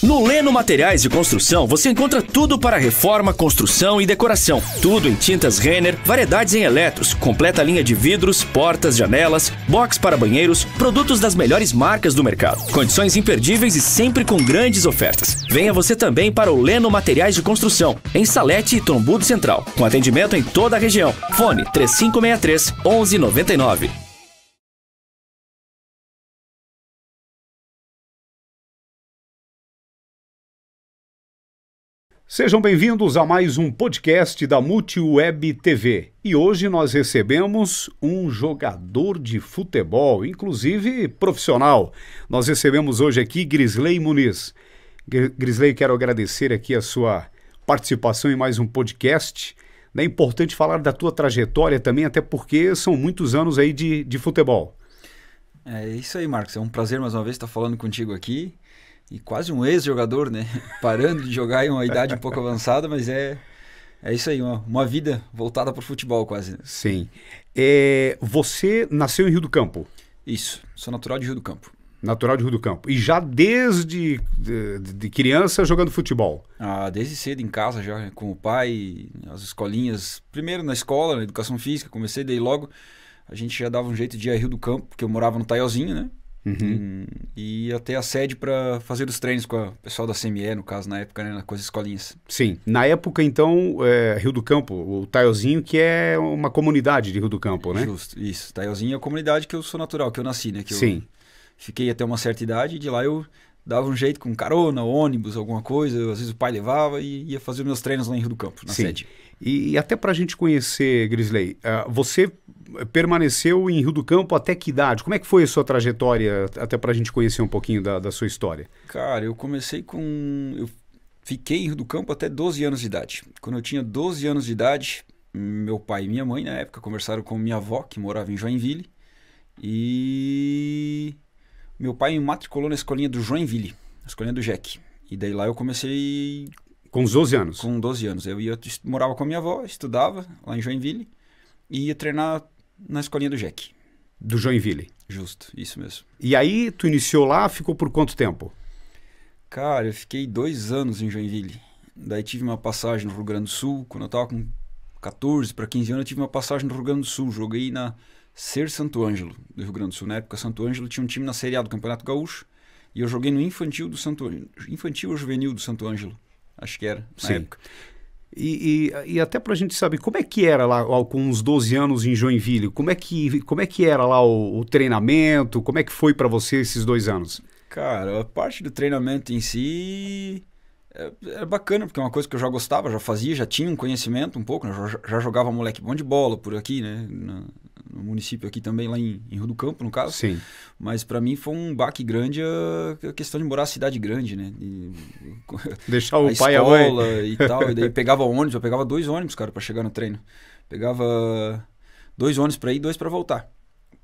No Leno Materiais de Construção, você encontra tudo para reforma, construção e decoração. Tudo em tintas Renner, variedades em eletros, completa linha de vidros, portas, janelas, box para banheiros, produtos das melhores marcas do mercado. Condições imperdíveis e sempre com grandes ofertas. Venha você também para o Leno Materiais de Construção, em Salete e Trombudo Central, com atendimento em toda a região. Fone 3563 1199. Sejam bem-vindos a mais um podcast da Multiweb TV. E hoje nós recebemos um jogador de futebol, inclusive profissional. Nós recebemos hoje aqui Grisley Muniz. Grisley, quero agradecer aqui a sua participação em mais um podcast. É importante falar da tua trajetória também, até porque são muitos anos aí de futebol. É isso aí, Marcos. É um prazer mais uma vez estar falando contigo aqui. E quase um ex-jogador, né? Parando de jogar em uma idade um pouco avançada, mas é isso aí, uma vida voltada para o futebol quase. Né? Sim. Você nasceu em Rio do Campo? Isso, sou natural de Rio do Campo. Natural de Rio do Campo. E já desde de criança jogando futebol? Desde cedo em casa, já com o pai, as escolinhas. Primeiro na escola, na educação física, comecei, daí logo a gente já dava um jeito de ir a Rio do Campo, porque eu morava no Taiozinho, né? Uhum. E até a sede para fazer os treinos com o pessoal da CME, no caso, na época, né, com as escolinhas. Sim, na época então, Rio do Campo, o Taiozinho, que é uma comunidade de Rio do Campo, né? Justo, isso. Taiozinho é a comunidade que eu sou natural, que eu nasci, né? Que Sim. Eu fiquei até uma certa idade e de lá eu dava um jeito com carona, ônibus, alguma coisa, às vezes o pai levava e ia fazer os meus treinos lá em Rio do Campo, na sede. E até para a gente conhecer, Grisley, você permaneceu em Rio do Campo até que idade? Como é que foi a sua trajetória, até para a gente conhecer um pouquinho da sua história? Cara, eu fiquei em Rio do Campo até 12 anos de idade. Quando eu tinha 12 anos de idade, meu pai e minha mãe, na época, conversaram com minha avó, que morava em Joinville, e meu pai me matriculou na escolinha do Joinville, na escolinha do Jeque. E daí lá eu comecei... Com os 12 anos? Com 12 anos. Eu morava com a minha avó, estudava lá em Joinville e ia treinar na escolinha do Jeque. Do Joinville? Justo, isso mesmo. E aí tu iniciou lá, ficou por quanto tempo? Cara, eu fiquei 2 anos em Joinville. Daí tive uma passagem no Rio Grande do Sul. Quando eu tava com 14 para 15 anos, eu tive uma passagem no Rio Grande do Sul. Joguei na Ser Santo Ângelo, do Rio Grande do Sul. Na época, Santo Ângelo tinha um time na Série A do Campeonato Gaúcho. E eu joguei no infantil do Santo Ângelo. Infantil ou juvenil do Santo Ângelo. Acho que era, na época. E até pra gente saber, como é que era lá com uns 12 anos em Joinville? Como é que era lá o treinamento? Como é que foi pra você esses 2 anos? Cara, a parte do treinamento em si é bacana, porque é uma coisa que eu já gostava, já fazia, já tinha um conhecimento um pouco, né? Já jogava moleque bom de bola por aqui, né? No município aqui também, lá em Rio do Campo, no caso. Sim. Mas para mim foi um baque grande a questão de morar na cidade grande, né? Deixar o pai e a escola e tal, e daí pegava ônibus, eu pegava 2 ônibus, cara, para chegar no treino. Pegava 2 ônibus para ir, 2 para voltar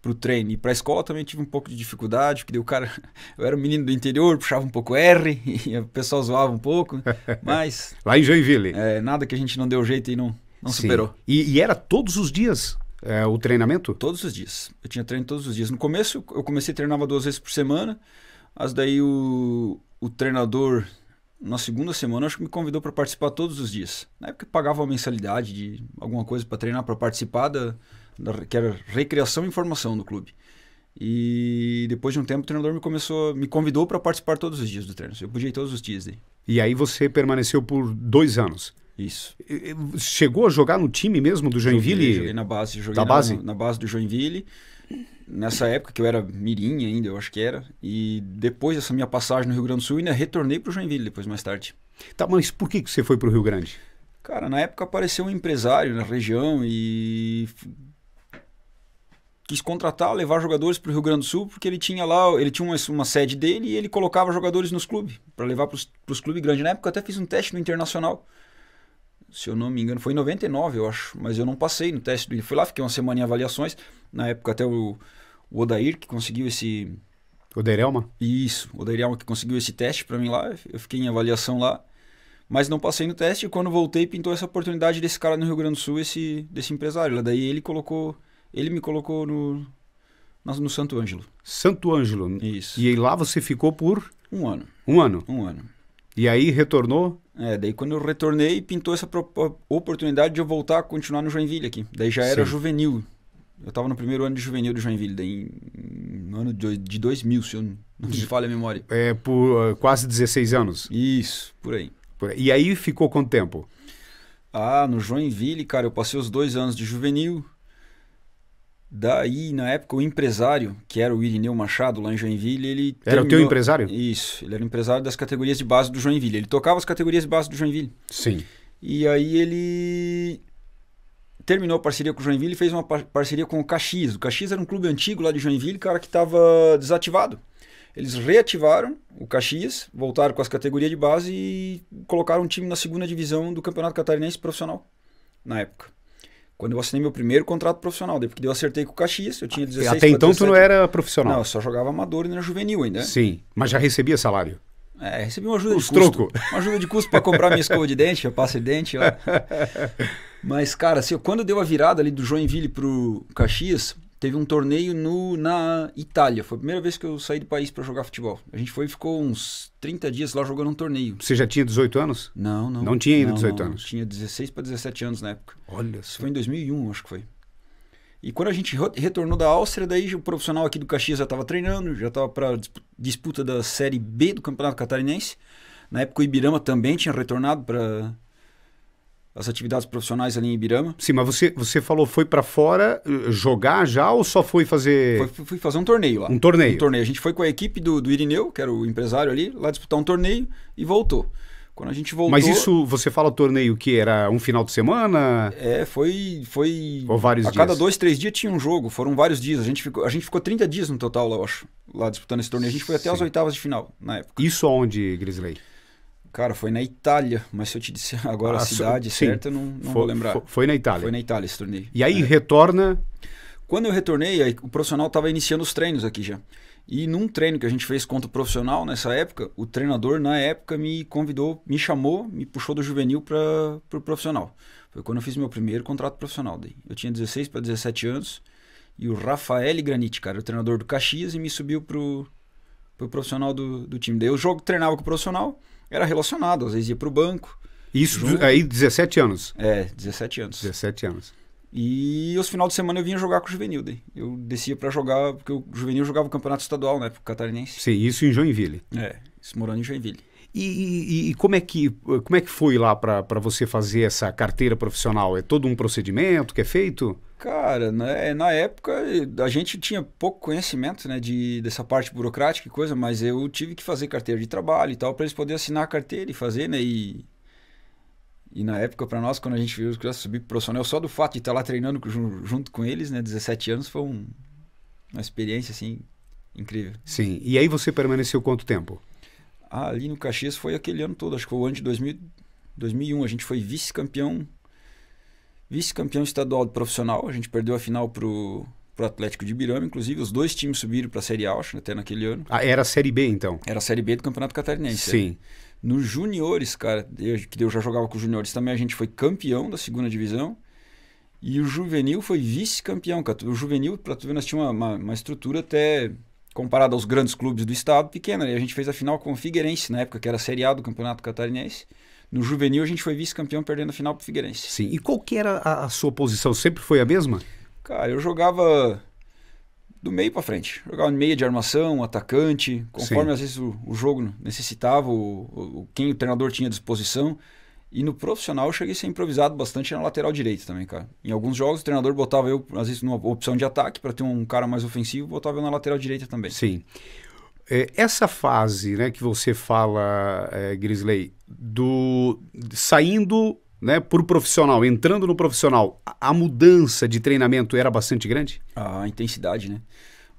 pro treino. E pra escola também tive um pouco de dificuldade, porque daí o cara... Eu era um menino do interior, puxava um pouco R, e o pessoal zoava um pouco, mas... Lá em Joinville. Nada que a gente não deu jeito e não superou. E era todos os dias o treinamento? Todos os dias. Eu tinha treino todos os dias. No começo, eu comecei a treinar 2 vezes por semana, mas daí o treinador, na segunda semana, acho que me convidou para participar todos os dias. Na época, eu pagava uma mensalidade de alguma coisa para treinar, para participar que era recreação e formação do clube. E depois de um tempo o treinador me convidou para participar todos os dias do treino. Eu podia ir todos os dias daí. E aí você permaneceu por 2 anos? Isso. Chegou a jogar no time mesmo do Joinville? Joguei na base. Na base do Joinville. Nessa época que eu era mirim ainda, eu acho que era. E depois dessa minha passagem no Rio Grande do Sul, ainda retornei para o Joinville depois, mais tarde. Tá, mas por que você foi para o Rio Grande? Cara, na época apareceu um empresário na região e... quis contratar, levar jogadores para o Rio Grande do Sul, porque ele tinha uma sede dele e ele colocava jogadores nos clubes, para levar para os clubes grandes. Na época eu até fiz um teste no Internacional, se eu não me engano, foi em 99, eu acho, mas eu não passei no teste. Fui lá, fiquei uma semana em avaliações, na época até o Odair, que conseguiu esse... Odairelma? Isso, o Odairelma que conseguiu esse teste para mim lá, eu fiquei em avaliação lá, mas não passei no teste, e quando voltei pintou essa oportunidade desse cara no Rio Grande do Sul, desse empresário. Lá daí ele me colocou no Santo Ângelo. Santo Ângelo. Isso. E aí lá você ficou por... 1 ano. 1 ano? 1 ano. E aí retornou? Daí quando eu retornei, pintou essa oportunidade de eu voltar a continuar no Joinville aqui. Daí já era juvenil. Eu estava no primeiro ano de juvenil do Joinville, daí no ano de 2000, se eu não me falha a memória. Por quase 16 anos? Isso, por aí. E aí ficou quanto tempo? No Joinville, cara, eu passei os 2 anos de juvenil. Daí, na época, o empresário, que era o Irineu Machado, lá em Joinville, ele Era o teu empresário? Isso, ele era o empresário das categorias de base do Joinville. Ele tocava as categorias de base do Joinville. Sim. E aí ele terminou a parceria com o Joinville e fez uma parceria com o Caxias. O Caxias era um clube antigo lá de Joinville, cara, que estava desativado. Eles reativaram o Caxias, voltaram com as categorias de base e colocaram um time na 2ª divisão do Campeonato Catarinense profissional, na época. Quando eu assinei meu primeiro contrato profissional, porque eu acertei com o Caxias, eu tinha 16 Até então 17. tu não era profissional? Não, eu só jogava amador e não era juvenil ainda. Sim, mas já recebia salário? Recebi uma ajuda de custo. Troco. Uma ajuda de custo para comprar minha escova de dente, a pasta de dente. Ó. Mas, cara, assim, quando deu a virada ali do Joinville pro Caxias, teve um torneio na Itália. Foi a primeira vez que eu saí do país para jogar futebol. A gente ficou uns 30 dias lá jogando um torneio. Você já tinha 18 anos? Não. Não tinha ainda 18 anos? Tinha 16 para 17 anos na época. Olha Isso só. foi em 2001, acho que foi. E quando a gente retornou da Áustria, daí o profissional aqui do Caxias já estava treinando, já estava para disputa da Série B do Campeonato Catarinense. Na época o Ibirama também tinha retornado para as atividades profissionais ali em Ibirama. Sim, mas você falou foi para fora jogar já ou só foi fazer... Fui fazer um torneio lá. Um torneio? Um torneio. A gente foi com a equipe do Irineu, que era o empresário ali, lá disputar um torneio e voltou. Quando a gente voltou... Mas isso, você fala torneio que era um final de semana? Foi Ou vários dias? A cada 2, 3 dias tinha um jogo, foram vários dias. A gente ficou 30 dias no total lá, eu acho, lá disputando esse torneio. A gente foi até as oitavas de final, na época. Isso aonde, Grisley? Cara, foi na Itália, mas se eu te disser agora a cidade certa, não vou lembrar. Foi na Itália? Foi na Itália esse torneio. E aí retorna... Quando eu retornei, aí, o profissional estava iniciando os treinos aqui já. E num treino que a gente fez contra o profissional nessa época, o treinador na época me convidou, me chamou, me puxou do juvenil para o profissional. Foi quando eu fiz meu primeiro contrato profissional. Daí. Eu tinha 16 para 17 anos e o Rafael Granite, cara, o treinador do Caxias, e me subiu pro profissional do time. Daí eu treinava com o profissional, era relacionado, às vezes ia pro banco. Isso aí 17 anos? 17 anos. 17 anos. E os finais de semana eu vinha jogar com o juvenil. Daí. Eu descia para jogar, porque o juvenil jogava o campeonato estadual, né, pro catarinense. Sim, isso em Joinville. Isso morando em Joinville. E como é que foi lá para você fazer essa carteira profissional? É todo um procedimento que é feito? Cara, né, na época a gente tinha pouco conhecimento, né, dessa parte burocrática e coisa, mas eu tive que fazer carteira de trabalho e tal, para eles poderem assinar a carteira e fazer, né, E na época, para nós, quando a gente viu os crianças subir pro profissional, só do fato de estar lá treinando junto com eles, né, 17 anos, foi uma experiência, assim, incrível. Sim. E aí você permaneceu quanto tempo? Ali no Caxias foi aquele ano todo, acho que foi o ano de 2001. A gente foi vice-campeão estadual de profissional. A gente perdeu a final pro Atlético de Ibirama, inclusive. Os 2 times subiram para a Série A, até naquele ano. Era a Série B, então? Era a Série B do Campeonato Catarinense. Sim. Nos juniores, cara, que eu já jogava com os juniores também, a gente foi campeão da 2ª divisão. E o juvenil foi vice-campeão, cara. O juvenil, pra tu ver, nós tínhamos uma estrutura até, comparada aos grandes clubes do estado, pequena. E a gente fez a final com o Figueirense, na época, que era a Série A do Campeonato Catarinense. No juvenil, a gente foi vice-campeão, perdendo a final pro Figueirense. Sim. E qual que era a sua posição? Sempre foi a mesma? Cara, eu jogava do meio para frente. Jogava meia de armação, atacante, conforme às vezes o jogo necessitava, quem o treinador tinha à disposição. E no profissional eu cheguei a ser improvisado bastante na lateral direita também, cara. Em alguns jogos o treinador botava eu, às vezes, numa opção de ataque, para ter um cara mais ofensivo, botava eu na lateral direita também. Sim. Essa fase, né, que você fala, Grisley, saindo, né, por profissional, entrando no profissional, a mudança de treinamento era bastante grande? A intensidade, né?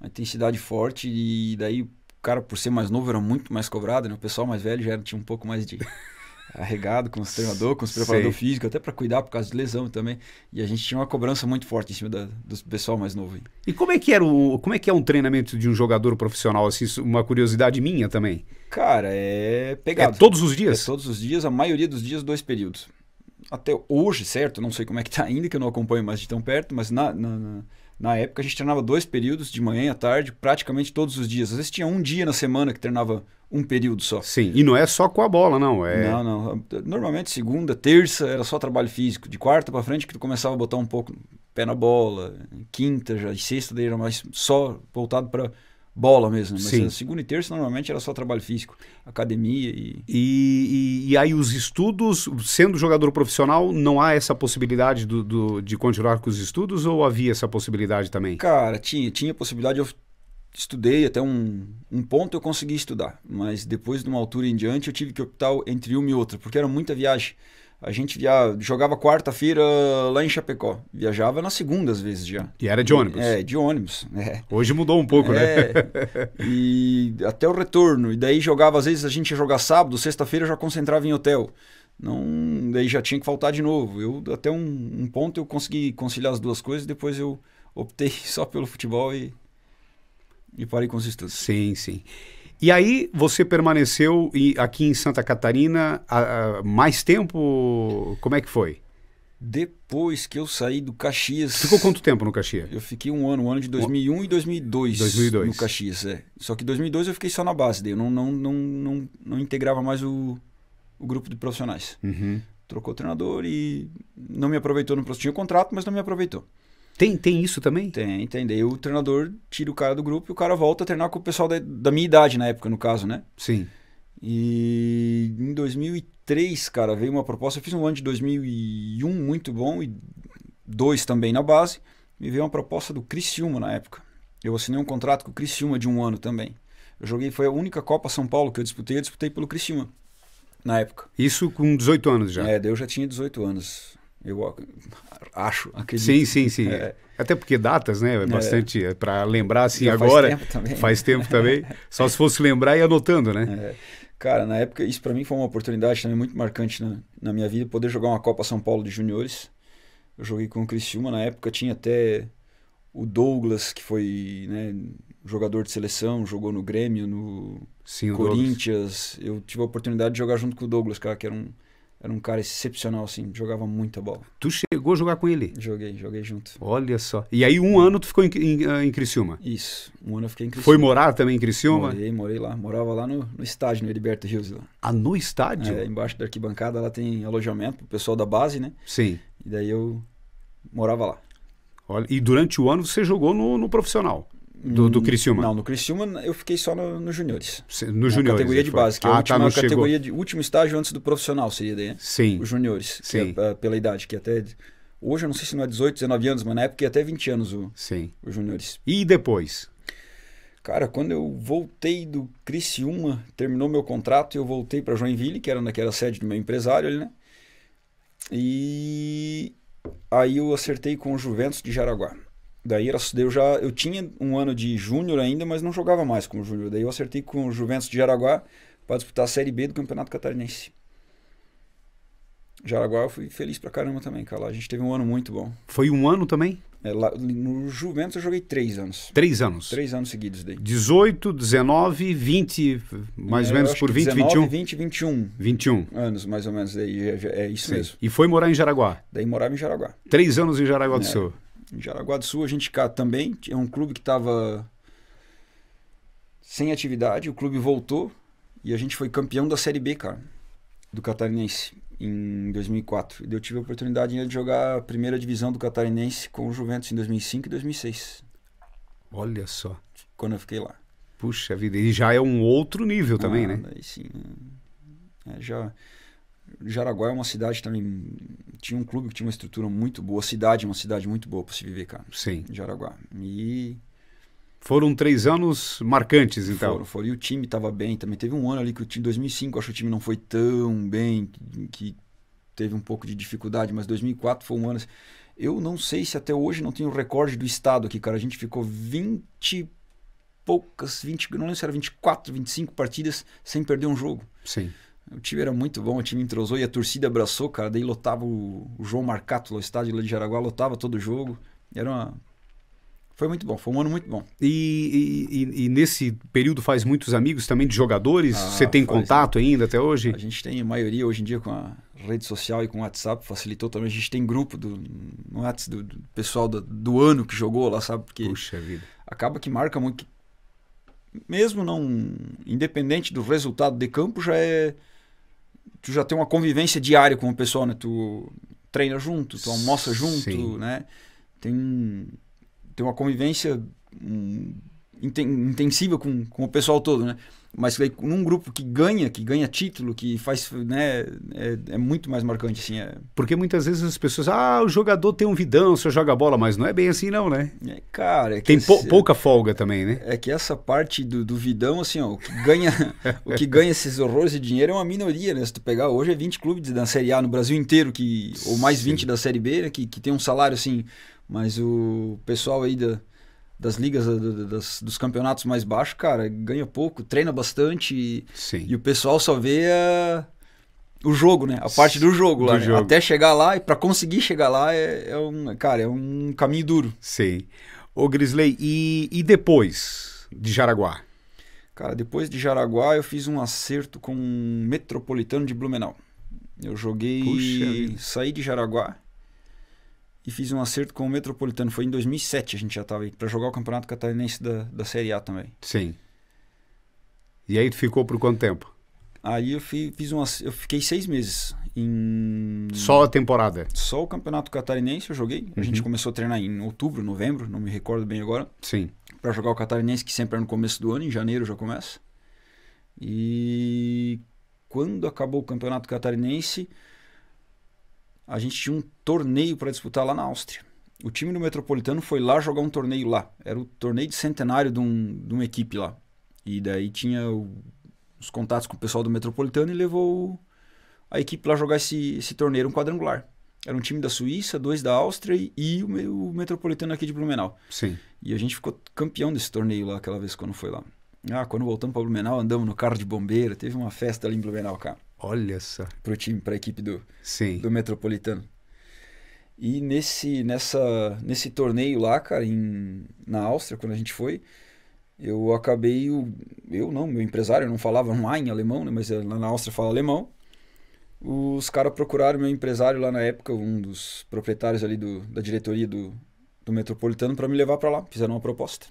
A intensidade forte, e daí o cara, por ser mais novo, era muito mais cobrado, né? O pessoal mais velho já tinha um pouco mais de arregado com os treinadores, com os preparadores físicos, até para cuidar por causa de lesão também. E a gente tinha uma cobrança muito forte em cima do pessoal mais novo. E como é que é um treinamento de um jogador profissional? Assim, uma curiosidade minha também. Cara, é pegado. É todos os dias? É todos os dias, a maioria dos dias, 2 períodos. Até hoje, certo? Não sei como é que tá ainda, que eu não acompanho mais de tão perto, mas Na época a gente treinava 2 períodos, de manhã e à tarde, praticamente todos os dias. Às vezes tinha um dia na semana que treinava um período só. Sim, e não é só com a bola, não. Não. Normalmente segunda, terça era só trabalho físico. De quarta pra frente que tu começava a botar um pouco pé na bola. Quinta, já, e sexta daí era mais só voltado pra bola mesmo. Mas segunda e terça normalmente era só trabalho físico. Academia E aí os estudos, sendo jogador profissional, não há essa possibilidade de continuar com os estudos ou havia essa possibilidade também? Cara, tinha possibilidade. Eu estudei até um ponto, eu consegui estudar. Mas depois de uma altura em diante eu tive que optar entre uma e outra, porque era muita viagem. A gente jogava quarta-feira lá em Chapecó. Viajava nas segundas vezes já. E era de ônibus? De ônibus. Hoje mudou um pouco, né? E até o retorno. E daí jogava, às vezes a gente ia jogar sábado, sexta-feira eu já concentrava em hotel. Daí já tinha que faltar de novo. Até um ponto eu consegui conciliar as duas coisas, depois eu optei só pelo futebol e parei com os estudos. Sim. E aí você permaneceu aqui em Santa Catarina mais tempo? Como é que foi? Depois que eu saí do Caxias... Ficou quanto tempo no Caxias? Eu fiquei um ano de 2001 e 2002 no Caxias. Só que em 2002 eu fiquei só na base, daí eu não integrava mais o grupo de profissionais. Uhum. Trocou o treinador e não me aproveitou no profissional. Tinha contrato, mas não me aproveitou. Tem isso também? Tem. Daí o treinador tira o cara do grupo e o cara volta a treinar com o pessoal da minha idade na época, no caso, né? Sim. E em 2003, cara, veio uma proposta. Eu fiz um ano de 2001 muito bom e 2 também na base. Me veio uma proposta do Criciúma na época. Eu assinei um contrato com o Criciúma de 1 ano também. Foi a única Copa São Paulo que eu disputei pelo Criciúma na época. Isso com 18 anos já? Daí eu já tinha 18 anos. Eu acredito. Sim. Até porque datas, né? Bastante para lembrar assim agora. Faz tempo também. Só se fosse lembrar e anotando, né? Cara, na época, isso para mim foi uma oportunidade também muito marcante na minha vida, poder jogar uma Copa São Paulo de juniores. Eu joguei com o Criciúma, na época tinha até o Douglas, que foi, né, jogador de seleção, jogou no Grêmio, no Corinthians. Eu tive a oportunidade de jogar junto com o Douglas, cara, que era um cara excepcional, assim, jogava muita bola. Tu chegou a jogar com ele? Joguei junto. Olha só. E aí 1 ano tu ficou em Criciúma? Isso, 1 ano eu fiquei em Criciúma. Foi morar também em Criciúma? Morei lá. Morava lá no estádio, no Heriberto Rios. Lá. Ah, no estádio? Embaixo da arquibancada lá tem alojamento pro pessoal da base, né? Sim. E daí eu morava lá. Olha, e durante o ano você jogou no profissional? Do Criciúma? Não, no Criciúma eu fiquei só nos juniores. No juniores. Categoria de base, que é a última categoria de último estágio antes do profissional, seria daí, né? Sim. Os juniores, Sim. Que é pela idade, que até... Hoje eu não sei se não é 18, 19 anos, mas na época ia até 20 anos os juniores. E depois? Cara, quando eu voltei do Criciúma, terminou meu contrato e eu voltei para Joinville, que era naquela sede do meu empresário ali, né? E aí eu acertei com o Juventus de Jaraguá. Daí eu tinha 1 ano de júnior ainda, mas não jogava mais como júnior. Daí eu acertei com o Juventus de Jaraguá para disputar a Série B do Campeonato Catarinense. Jaraguá eu fui feliz pra caramba também, cara. Lá a gente teve um ano muito bom. Foi 1 ano também? Lá, no Juventus eu joguei 3 anos. 3 anos? 3 anos seguidos daí. 18, 19, 20 mais ou menos por 20, 19, 21? 20, 21. 21 anos mais ou menos. Daí é isso mesmo. E foi morar em Jaraguá? Daí morava em Jaraguá. 3 anos em Jaraguá do Sul. Em Jaraguá do Sul a gente também é um clube que estava sem atividade, o clube voltou e a gente foi campeão da Série B, cara, do Catarinense em 2004. E eu tive a oportunidade de jogar a primeira divisão do Catarinense com o Juventus em 2005 e 2006. Olha só. Quando eu fiquei lá. Puxa vida, e já é um outro nível também, né? Daí sim. Jaraguá é uma cidade também. Tinha um clube que tinha uma estrutura muito boa. A cidade é uma cidade muito boa para se viver, cara. Sim. Jaraguá. E foram 3 anos marcantes, então. Foram. E o time estava bem também. Teve um ano ali que o time, 2005, acho que o time não foi tão bem, que teve um pouco de dificuldade, mas 2004 foi um ano. Eu não sei se até hoje não tem o recorde do estado aqui, cara. A gente ficou 20 poucas, não lembro se era 24, 25 partidas sem perder um jogo. Sim. O time era muito bom, o time entrosou e a torcida abraçou, cara. Daí lotava o João Marcato, o estádio lá de Jaraguá, lotava todo o jogo. Foi muito bom, foi um ano muito bom. E nesse período faz muitos amigos também de jogadores? Você tem contato ainda até hoje? A gente tem a maioria hoje em dia com a rede social e com o WhatsApp, facilitou também. A gente tem grupo no WhatsApp do pessoal do ano que jogou lá, sabe? Porque puxa vida. acaba que marca muito. Mesmo não, independente do resultado de campo, tu já tem uma convivência diária com o pessoal, né? Tu treina junto, tu almoça junto, sim, né? Tem uma convivência intensiva com o pessoal todo, né? Mas num grupo que ganha título, que faz, né, é muito mais marcante, assim. Porque muitas vezes as pessoas, o jogador tem um vidão, só joga bola, mas não é bem assim não, né? Cara... tem pouca folga também, né? É que essa parte do vidão, assim, ó, o que ganha esses horrores de dinheiro é uma minoria, né? Se tu pegar hoje é 20 clubes da Série A no Brasil inteiro, ou mais 20 sim, da Série B, né, que tem um salário, assim, mas o pessoal aí das ligas, dos campeonatos mais baixos, cara, ganha pouco, treina bastante e o pessoal só vê o jogo, né? A parte do jogo lá, né? Até chegar lá, e para conseguir chegar lá é um caminho duro. Sim. Ô Grisley, e depois de Jaraguá? Cara, depois de Jaraguá eu fiz um acerto com o Metropolitano de Blumenau. Eu saí de Jaraguá e fiz um acerto com o Metropolitano. Foi em 2007, a gente já estava aí, para jogar o Campeonato Catarinense da Série A também. Sim. E aí tu ficou por quanto tempo? Aí eu fiquei 6 meses. Só a temporada? Só o Campeonato Catarinense eu joguei. A gente começou a treinar em outubro, novembro, não me recordo bem agora. Sim. Para jogar o Catarinense, que sempre é no começo do ano, em janeiro já começa. E quando acabou o Campeonato Catarinense, a gente tinha um torneio para disputar lá na Áustria. O time do Metropolitano foi lá jogar um torneio lá. Era o torneio de centenário de uma equipe lá. E daí tinha os contatos com o pessoal do Metropolitano e levou a equipe lá jogar esse torneio, um quadrangular. Era um time da Suíça, 2 da Áustria e o Metropolitano aqui de Blumenau. Sim. E a gente ficou campeão desse torneio lá, aquela vez quando foi lá. Quando voltamos para Blumenau, andamos no carro de bombeiro, teve uma festa ali em Blumenau, cara. Olha só. Para a equipe do Metropolitano. E nesse torneio lá, cara, na Áustria, quando a gente foi, eu acabei, meu empresário, eu não falava em alemão, né, mas lá na Áustria fala alemão. Os caras procuraram meu empresário lá na época, um dos proprietários ali da diretoria do Metropolitano, para me levar para lá. Fizeram uma proposta.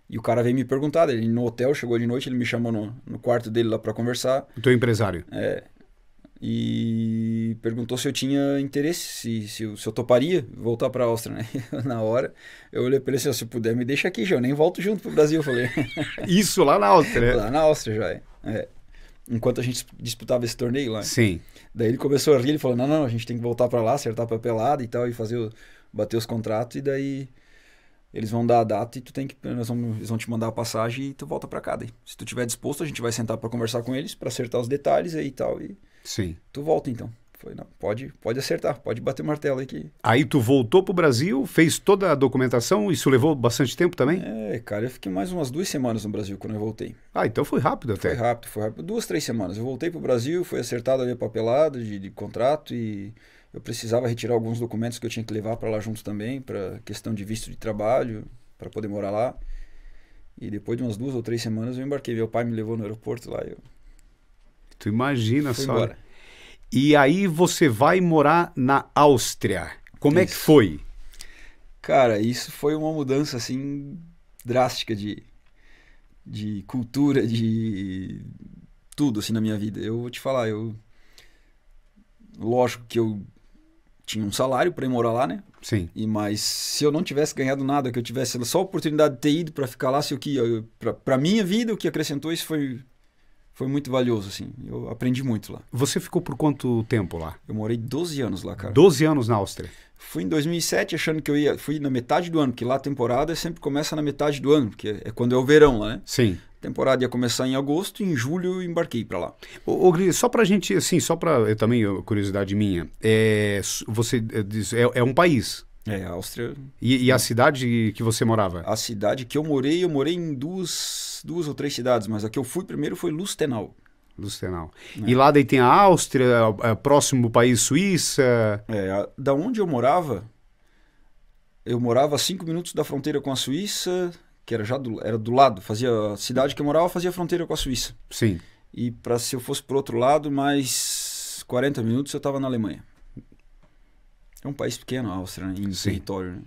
E o cara veio me perguntar, ele no hotel, chegou de noite, ele me chamou no quarto dele lá para conversar. O teu empresário? E perguntou se eu tinha interesse, se eu toparia voltar para a Áustria, né? Na hora, eu olhei para ele assim, se puder, me deixa aqui, já eu nem volto junto pro Brasil, eu falei. Isso lá na Áustria? Lá na Áustria já, Enquanto a gente disputava esse torneio lá. Sim. Daí ele começou a rir, ele falou, não, a gente tem que voltar para lá, acertar a papelada e tal, e bater os contratos, e daí eles vão dar a data e eles vão te mandar a passagem e tu volta para cá. Daí. Se tu estiver disposto, a gente vai sentar para conversar com eles, para acertar os detalhes aí e tal, e sim, tu volta então. Falei, não, pode acertar, pode bater o martelo aí. Aí tu voltou pro Brasil, fez toda a documentação, isso levou bastante tempo também? Cara, eu fiquei mais umas 2 semanas no Brasil quando eu voltei. Então foi rápido até. Foi rápido. 2, 3 semanas. Eu voltei pro Brasil, foi acertada ali a papelada de contrato e eu precisava retirar alguns documentos que eu tinha que levar para lá junto também, para questão de visto de trabalho, para poder morar lá. E depois de umas 2 ou 3 semanas eu embarquei. Meu pai me levou no aeroporto lá. Tu imagina só. Embora. E aí você vai morar na Áustria. Como é que foi? Cara, isso foi uma mudança assim drástica de cultura, de tudo assim na minha vida. Eu vou te falar, lógico que eu tinha um salário para ir morar lá, né? Sim. Mas se eu não tivesse ganhado nada, que eu tivesse só a oportunidade de ter ido para ficar lá, para minha vida, o que acrescentou isso foi muito valioso, assim. Eu aprendi muito lá. Você ficou por quanto tempo lá? Eu morei 12 anos lá, cara. 12 anos na Áustria? Fui em 2007 achando que fui na metade do ano, porque lá a temporada sempre começa na metade do ano, porque é quando é o verão lá, né? Sim. A temporada ia começar em agosto e em julho eu embarquei para lá. Ô Gris, só pra gente, assim, também curiosidade minha, você diz, é um país? A Áustria. E a cidade que você morava? A cidade que eu morei em duas ou 3 cidades, mas a que eu fui primeiro foi Lustenau. Lustenau. E lá daí tem a Áustria, próximo país Suíça? Da onde eu morava, eu morava a 5 minutos da fronteira com a Suíça, que era era do lado. A cidade que eu morava fazia fronteira com a Suíça. Sim. E se eu fosse pro outro lado, mais 40 minutos eu estava na Alemanha. É um país pequeno, a Áustria, né? Em território. Né?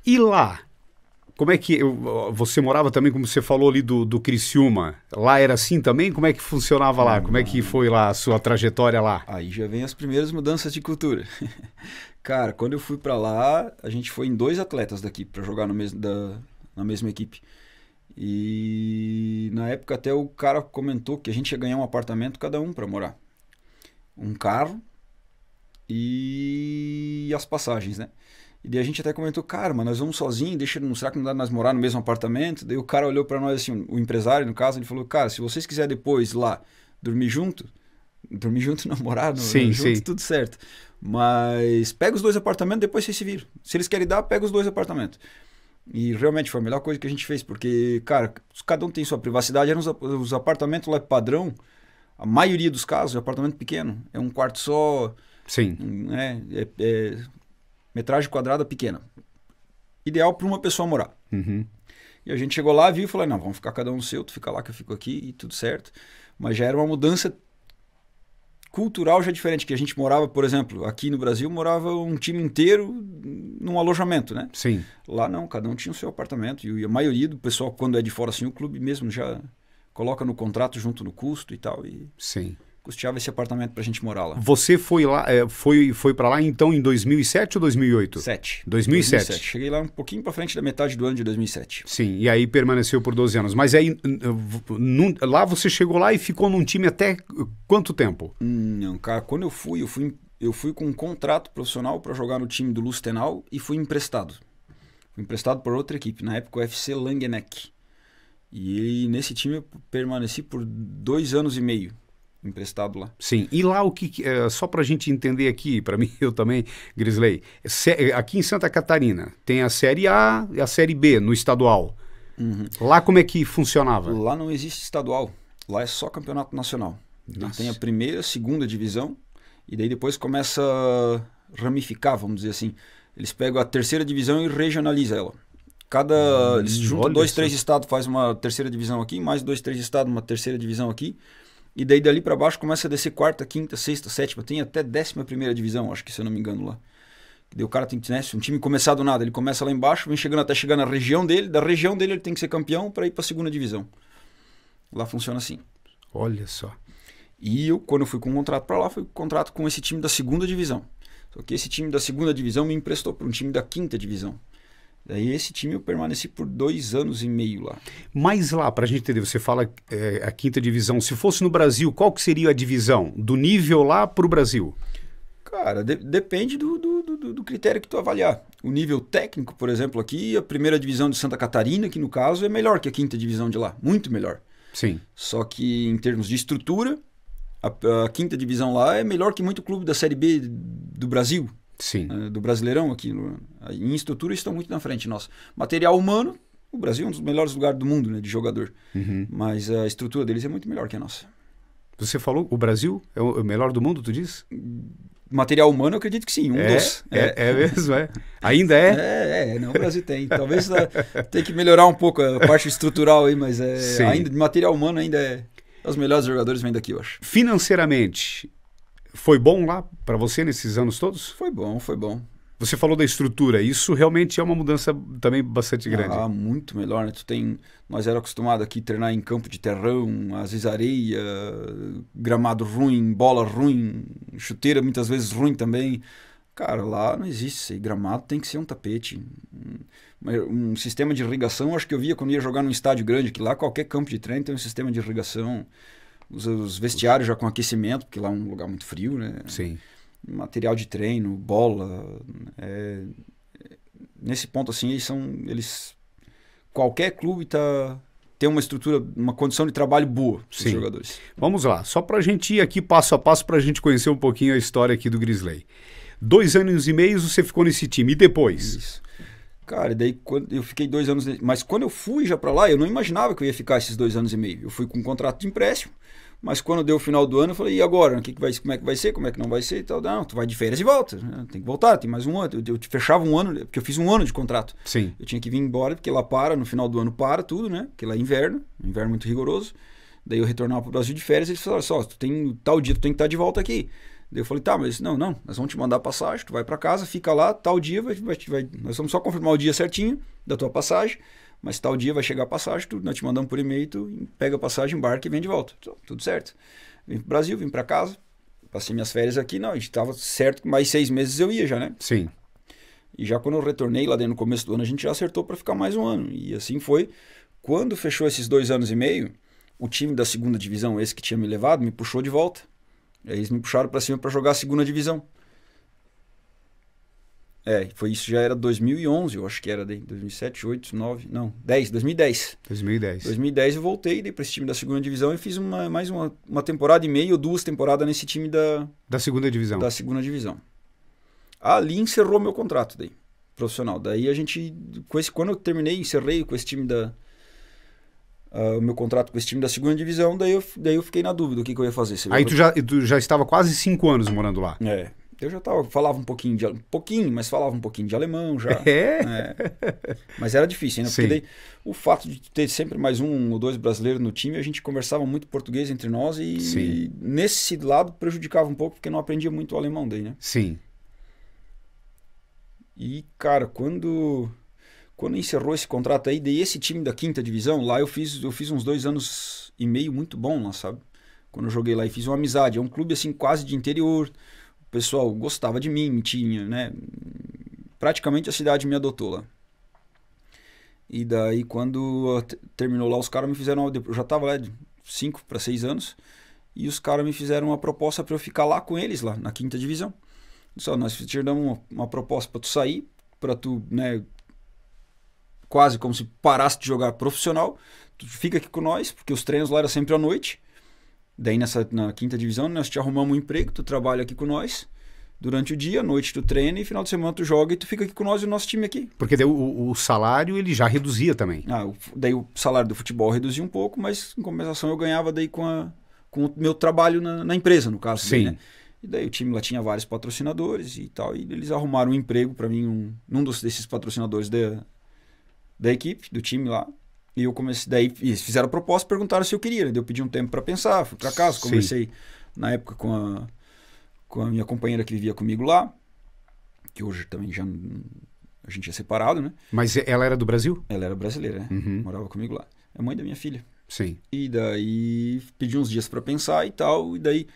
E lá? Como é que... Você morava também, como você falou ali, do Criciúma. Lá era assim também? Como é que funcionava lá? Como é que foi lá a sua trajetória lá? Aí já vem as primeiras mudanças de cultura. Cara, quando eu fui pra lá, a gente foi em 2 atletas daqui pra jogar na mesma equipe. E na época até o cara comentou que a gente ia ganhar um apartamento cada um pra morar. Um carro e as passagens, né? E daí a gente até comentou, cara, mas nós vamos sozinhos, será que não dá nós morar no mesmo apartamento? Daí o cara olhou pra nós assim, o empresário no caso, ele falou, cara, se vocês quiserem depois lá dormir junto não morar, junto, tudo certo. Mas pega os 2 apartamentos, depois vocês se viram. Se eles querem dar, pega os 2 apartamentos. E realmente foi a melhor coisa que a gente fez, porque, cara, cada um tem sua privacidade. Eram os apartamentos lá padrão, a maioria dos casos é apartamento pequeno, é um quarto só. Sim. Metragem quadrada pequena. Ideal para uma pessoa morar. Uhum. E a gente chegou lá, viu e falou, não, vamos ficar cada um no seu, tu fica lá que eu fico aqui e tudo certo. Mas já era uma mudança cultural já diferente, que a gente morava, por exemplo, aqui no Brasil, morava um time inteiro num alojamento, né? Sim. Lá não, cada um tinha o seu apartamento. E a maioria do pessoal, quando é de fora assim, o clube mesmo já coloca no contrato junto no custo e tal. E sim. Custeava esse apartamento pra gente morar lá. Você foi lá, foi para lá então em 2007 ou 2008? 2007. Cheguei lá um pouquinho pra frente da metade do ano de 2007. Sim, e aí permaneceu por 12 anos. Mas aí, lá você chegou lá e ficou num time até quanto tempo? Não, cara, quando eu fui com um contrato profissional para jogar no time do Lustenau e fui emprestado. Fui emprestado por outra equipe, na época o FC Langeneck. E nesse time eu permaneci por 2 anos e meio. Emprestado lá. Sim, e lá só pra gente entender aqui, pra mim, eu também, Grisley, aqui em Santa Catarina tem a Série A e a Série B no estadual. Uhum. Lá como é que funcionava? Lá não existe estadual, lá é só campeonato nacional. Tem a primeira, segunda divisão e daí depois começa a ramificar, vamos dizer assim. Eles pegam a terceira divisão e regionalizam ela. Eles juntam 2, 3 estados, faz uma terceira divisão aqui, mais 2, 3 estados, uma terceira divisão aqui. E daí dali para baixo começa a descer 4ª, 5ª, 6ª, 7ª, tem até 11ª divisão, acho que se eu não me engano lá. E daí o cara tem que, né, se um time começar do nada, ele começa lá embaixo, vem chegando até chegar na região dele, da região dele ele tem que ser campeão para ir para a 2ª divisão. Lá funciona assim. Olha só. E quando eu fui com um contrato para lá, foi um contrato com esse time da 2ª divisão. Só que esse time da 2ª divisão me emprestou para um time da 5ª divisão. Daí esse time eu permaneci por 2 anos e meio lá. Mas lá, pra gente entender, você fala a 5ª divisão. Se fosse no Brasil, qual que seria a divisão? Do nível lá pro Brasil? Cara, depende do critério que tu avaliar. O nível técnico, por exemplo, aqui, a 1ª divisão de Santa Catarina, que no caso é melhor que a 5ª divisão de lá. Muito melhor. Sim. Só que em termos de estrutura, a 5ª divisão lá é melhor que muito clube da Série B do Brasil. Sim. Do Brasileirão aqui. Em estrutura estão muito na frente nossa. Material humano, o Brasil é um dos melhores lugares do mundo, né, de jogador. Uhum. Mas a estrutura deles é muito melhor que a nossa. Você falou, o Brasil é o melhor do mundo, tu diz? Material humano, eu acredito que sim, dos. É mesmo, é? Ainda é? Não, o Brasil tem. Talvez tenha que melhorar um pouco a parte estrutural aí, mas ainda de material humano ainda os melhores jogadores vêm daqui, eu acho. Financeiramente, foi bom lá para você nesses anos todos? Foi bom, foi bom. Você falou da estrutura, isso realmente é uma mudança também bastante grande. Muito melhor, né? Nós éramos acostumados aqui a treinar em campo de terrão, às vezes areia, gramado ruim, bola ruim, chuteira muitas vezes ruim também. Cara, lá não existe isso aí. Gramado tem que ser um tapete. Um sistema de irrigação, acho que eu via quando ia jogar num estádio grande, que lá qualquer campo de treino tem um sistema de irrigação. Os vestiários já com aquecimento, porque lá é um lugar muito frio, né? Sim. Material de treino, bola. Nesse ponto, assim, qualquer clube tem uma estrutura, uma condição de trabalho boa para os jogadores. Vamos lá, só para a gente ir aqui passo a passo para a gente conhecer um pouquinho a história aqui do Grisley. 2 anos e meio você ficou nesse time, e depois? Isso. Cara, daí eu fiquei 2 anos, mas quando eu fui já para lá, eu não imaginava que eu ia ficar esses 2 anos e meio. Eu fui com um contrato de empréstimo, Mas quando deu o final do ano, eu falei, e agora? Como é que vai ser? Como é que não vai ser? E tal. Não, tu vai de férias e volta. Tem que voltar, tem mais um ano. Eu te fechava um ano, porque eu fiz um ano de contrato. Sim. Eu tinha que vir embora, porque lá no final do ano para tudo, né? Porque lá é inverno muito rigoroso. Daí eu retornava pro Brasil de férias e eles falaram, só, tu tem tal dia, tu tem que estar de volta aqui. Daí eu falei, tá, mas não, nós vamos te mandar a passagem, tu vai para casa, fica lá, tal dia, nós vamos só confirmar o dia certinho da tua passagem, mas tal dia vai chegar a passagem, nós te mandamos por e-mail, tu pega a passagem, embarca e vem de volta. Então, tudo certo. Vim pro Brasil, vim para casa, passei minhas férias aqui, não, a gente tava certo que mais 6 meses eu ia já, né? Sim. E já quando eu retornei lá dentro no começo do ano, a gente já acertou para ficar mais um ano. E assim foi. Quando fechou esses 2 anos e meio, o time da segunda divisão, esse que tinha me levado, me puxou de volta. Aí eles me puxaram para cima para jogar a segunda divisão. Foi isso, já era 2011, eu acho que era 2007, 2008, 2009, não, 2010. 2010 eu voltei, dei para esse time da segunda divisão e fiz mais uma temporada e meia ou 2 temporadas nesse time da segunda divisão. Da segunda divisão. Ali encerrou meu contrato daí, profissional. Daí a gente, quando eu terminei, encerrei com esse time o meu contrato com esse time da segunda divisão, daí eu fiquei na dúvida do que eu ia fazer. Aí tu já estava quase 5 anos morando lá. Eu já falava um pouquinho, mas falava um pouquinho de alemão já. Mas era difícil, né? Porque daí, o fato de ter sempre mais 1 ou 2 brasileiros no time, a gente conversava muito português entre nós e nesse lado prejudicava um pouco, porque não aprendia muito o alemão daí, né? Sim. E, cara, quando encerrou esse contrato aí, daí esse time da quinta divisão, lá eu fiz uns 2 anos e meio muito bom lá, sabe? Quando eu joguei lá e fiz uma amizade. É um clube assim quase de interior. O pessoal gostava de mim, me tinha, né? Praticamente a cidade me adotou lá. E daí quando terminou lá, os caras me fizeram... Eu já tava lá de 5 para 6 anos. E os caras me fizeram uma proposta para eu ficar lá com eles, lá na quinta divisão. Só nós te damos uma proposta para tu sair, para tu, né, quase como se parasse de jogar profissional, tu fica aqui com nós, porque os treinos lá eram sempre à noite. Daí na quinta divisão nós te arrumamos um emprego, tu trabalha aqui com nós durante o dia, à noite tu treina e final de semana tu joga e tu fica aqui com nós e o nosso time aqui. Porque daí o salário ele já reduzia também. Daí o salário do futebol reduzia um pouco, mas em compensação eu ganhava daí com o meu trabalho na empresa, no caso. Sim. Daí, né? E daí o time lá tinha vários patrocinadores e tal, e eles arrumaram um emprego para mim, num desses patrocinadores da equipe, do time lá. E eu comecei, daí eles fizeram a proposta, perguntaram se eu queria, né? Daí eu pedi um tempo para pensar, fui para casa, conversei na época com a minha companheira que vivia comigo lá, que hoje também já a gente é separado, né? Mas ela era do Brasil? Ela era brasileira, né? Morava comigo lá. É mãe da minha filha. Sim. E daí pedi uns dias para pensar e tal, e daí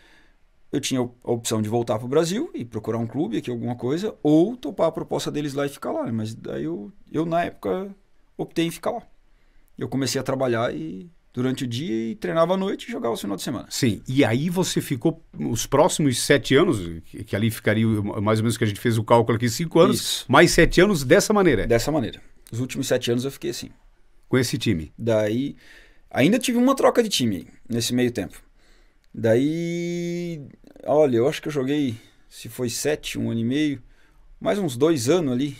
eu tinha a opção de voltar pro Brasil e procurar um clube aqui, alguma coisa, ou topar a proposta deles lá e ficar lá, né? Mas daí eu na época optei em ficar lá. Eu comecei a trabalhar durante o dia e treinava à noite e jogava o final de semana. Sim, e aí você ficou os próximos 7 anos, que ali ficaria mais ou menos que a gente fez o cálculo aqui, 5 anos, Isso. mais 7 anos dessa maneira? Dessa maneira. Os últimos 7 anos eu fiquei assim. Com esse time? Daí, ainda tive uma troca de time nesse meio tempo. Daí, olha, eu acho que eu joguei, se foi 7, 1 ano e meio, mais uns 2 anos ali.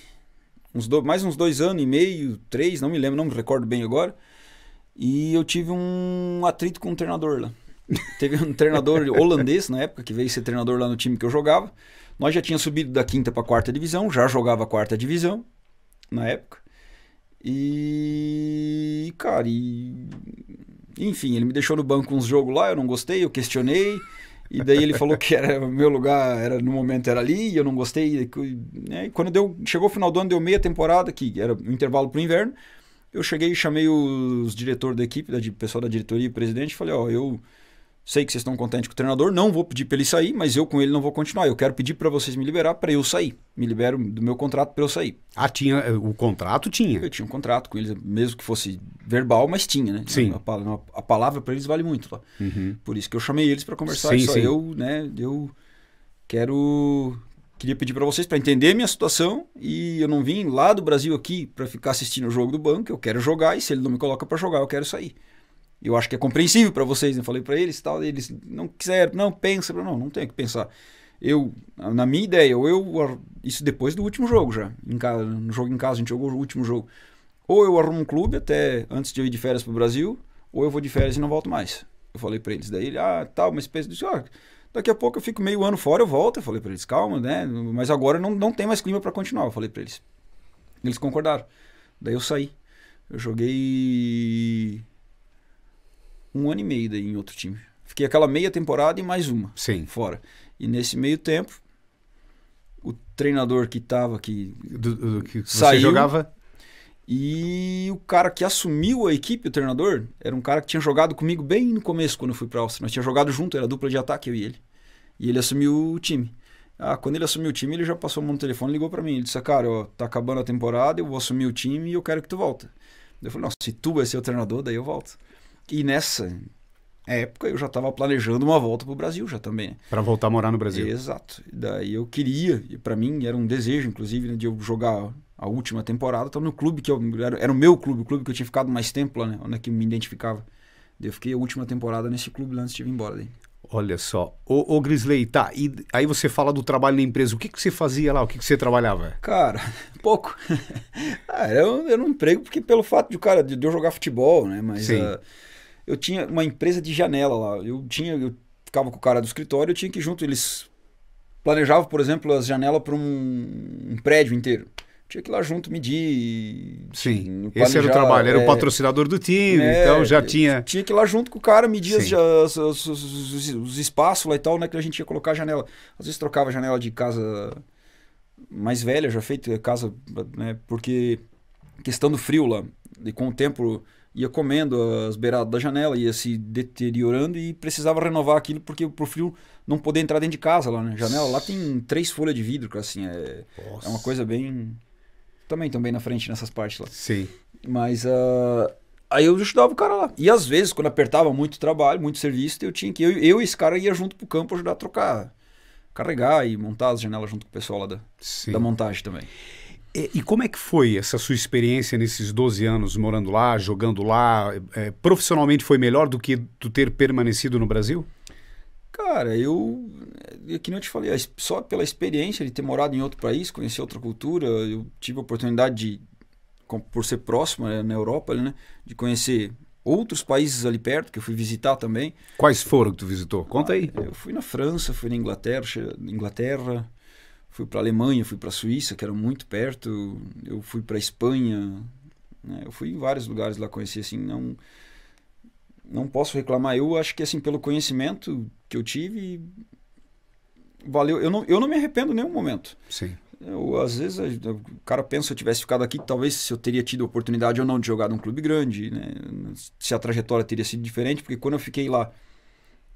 Mais uns 2 anos e meio, 3, não me lembro, não me recordo bem agora. E eu tive um atrito com um treinador lá. Teve um treinador holandês na época, que veio ser treinador lá no time que eu jogava. Nós já tínhamos subido da 5ª para a 4ª divisão, já jogava a 4ª divisão na época. E, cara, enfim, ele me deixou no banco uns jogos lá, eu não gostei, eu questionei. E daí ele falou que o meu lugar no momento era ali, e eu não gostei. Né? E quando chegou o final do ano, deu meia temporada, que era um intervalo para o inverno, eu cheguei e chamei os diretores da equipe, pessoal da diretoria e presidente, e falei, eu sei que vocês estão contentes com o treinador, não vou pedir para ele sair, mas eu com ele não vou continuar. Eu quero pedir para vocês me liberar para eu sair. Me libero do meu contrato para eu sair. O contrato tinha? Eu tinha um contrato com eles, mesmo que fosse verbal, mas tinha, né? Sim. A palavra para eles vale muito lá. Por isso que eu chamei eles para conversar. Sim. Eu queria pedir para vocês para entender a minha situação, e eu não vim lá do Brasil aqui para ficar assistindo o jogo do banco, eu quero jogar, e se ele não me coloca para jogar, eu quero sair. Eu acho que é compreensível para vocês, eu falei para eles e tal, eles não quiseram, não pensa, não tem que pensar. Na minha ideia, isso depois do último jogo já, no jogo em casa, a gente jogou o último jogo, ou eu arrumo um clube até antes de eu ir de férias para o Brasil, ou eu vou de férias e não volto mais. Eu falei pra eles. Daí ele, tal, uma espécie de... daqui a pouco eu fico meio ano fora, eu volto. Eu falei pra eles, calma, né? Mas agora não tem mais clima pra continuar. Eu falei pra eles. Eles concordaram. Daí eu saí. Eu joguei 1 ano e meio daí em outro time. Fiquei aquela meia temporada e mais uma. Sim. Fora. E nesse meio tempo, o treinador que tava aqui Do que você saiu, jogava? e o cara que assumiu a equipe, o treinador, era um cara que tinha jogado comigo bem no começo, quando eu fui pra Áustria. Nós tínhamos jogado junto, era dupla de ataque, eu e ele. E ele assumiu o time. Quando ele assumiu o time, ele já passou a mão no telefone e ligou pra mim. Ele disse, cara, ó, tá acabando a temporada, eu vou assumir o time e eu quero que tu volta. Eu falei, não, se tu vai ser o treinador, daí eu volto. E nessa época eu já tava planejando uma volta pro Brasil já também, né? Pra voltar a morar no Brasil. Exato. E daí eu queria, e pra mim era um desejo, inclusive, né, de eu jogar a última temporada. Tava no clube que era o meu clube, o clube que eu tinha ficado mais tempo lá, né? Onde é que eu me identificava. Daí eu fiquei a última temporada nesse clube lá antes de ir embora daí. Olha só. Ô Grisley, tá, e aí você fala do trabalho na empresa. O que você fazia lá? O que você trabalhava? Cara, pouco. Era um emprego porque pelo fato de eu jogar futebol, né? Mas eu tinha uma empresa de janela lá. Eu ficava com o cara do escritório, eu tinha que ir junto. Eles planejavam, por exemplo, as janelas para um prédio inteiro. Tinha que ir lá junto medir. Sim, esse era o trabalho, era o patrocinador do time, então já tinha... Tinha que ir lá junto com o cara, medir os espaços lá e tal, né, que a gente ia colocar a janela. Às vezes trocava a janela de casa mais velha, já feita casa, né, porque questão do frio lá, e com o tempo ia comendo as beiradas da janela, ia se deteriorando e precisava renovar aquilo porque pro frio não poder entrar dentro de casa lá, né, janela lá tem 3 folhas de vidro, assim, é uma coisa bem... Também estão bem na frente nessas partes lá. Sim. Mas aí eu ajudava o cara lá. E às vezes, quando apertava muito trabalho, muito serviço, eu tinha que... Eu e esse cara ia junto pro campo ajudar a trocar, carregar e montar as janelas junto com o pessoal lá da montagem também. E como é que foi essa sua experiência nesses 12 anos morando lá, jogando lá? Profissionalmente foi melhor do que tu ter permanecido no Brasil? Cara, que nem eu te falei, só pela experiência de ter morado em outro país, conhecer outra cultura, eu tive a oportunidade por ser próximo, né, na Europa, né, de conhecer outros países ali perto, que eu fui visitar também. Quais foram que tu visitou? Conta aí. Eu fui na França, fui na Inglaterra, fui para Alemanha, fui para Suíça, que era muito perto, eu fui para Espanha, né, eu fui em vários lugares lá conhecer, assim, não posso reclamar. Eu acho que assim, pelo conhecimento que eu tive, valeu. Eu não me arrependo em nenhum momento. Sim. Às vezes o cara pensa, se eu tivesse ficado aqui, talvez se eu teria tido a oportunidade ou não de jogar num clube grande, né? Se a trajetória teria sido diferente, porque quando eu fiquei lá,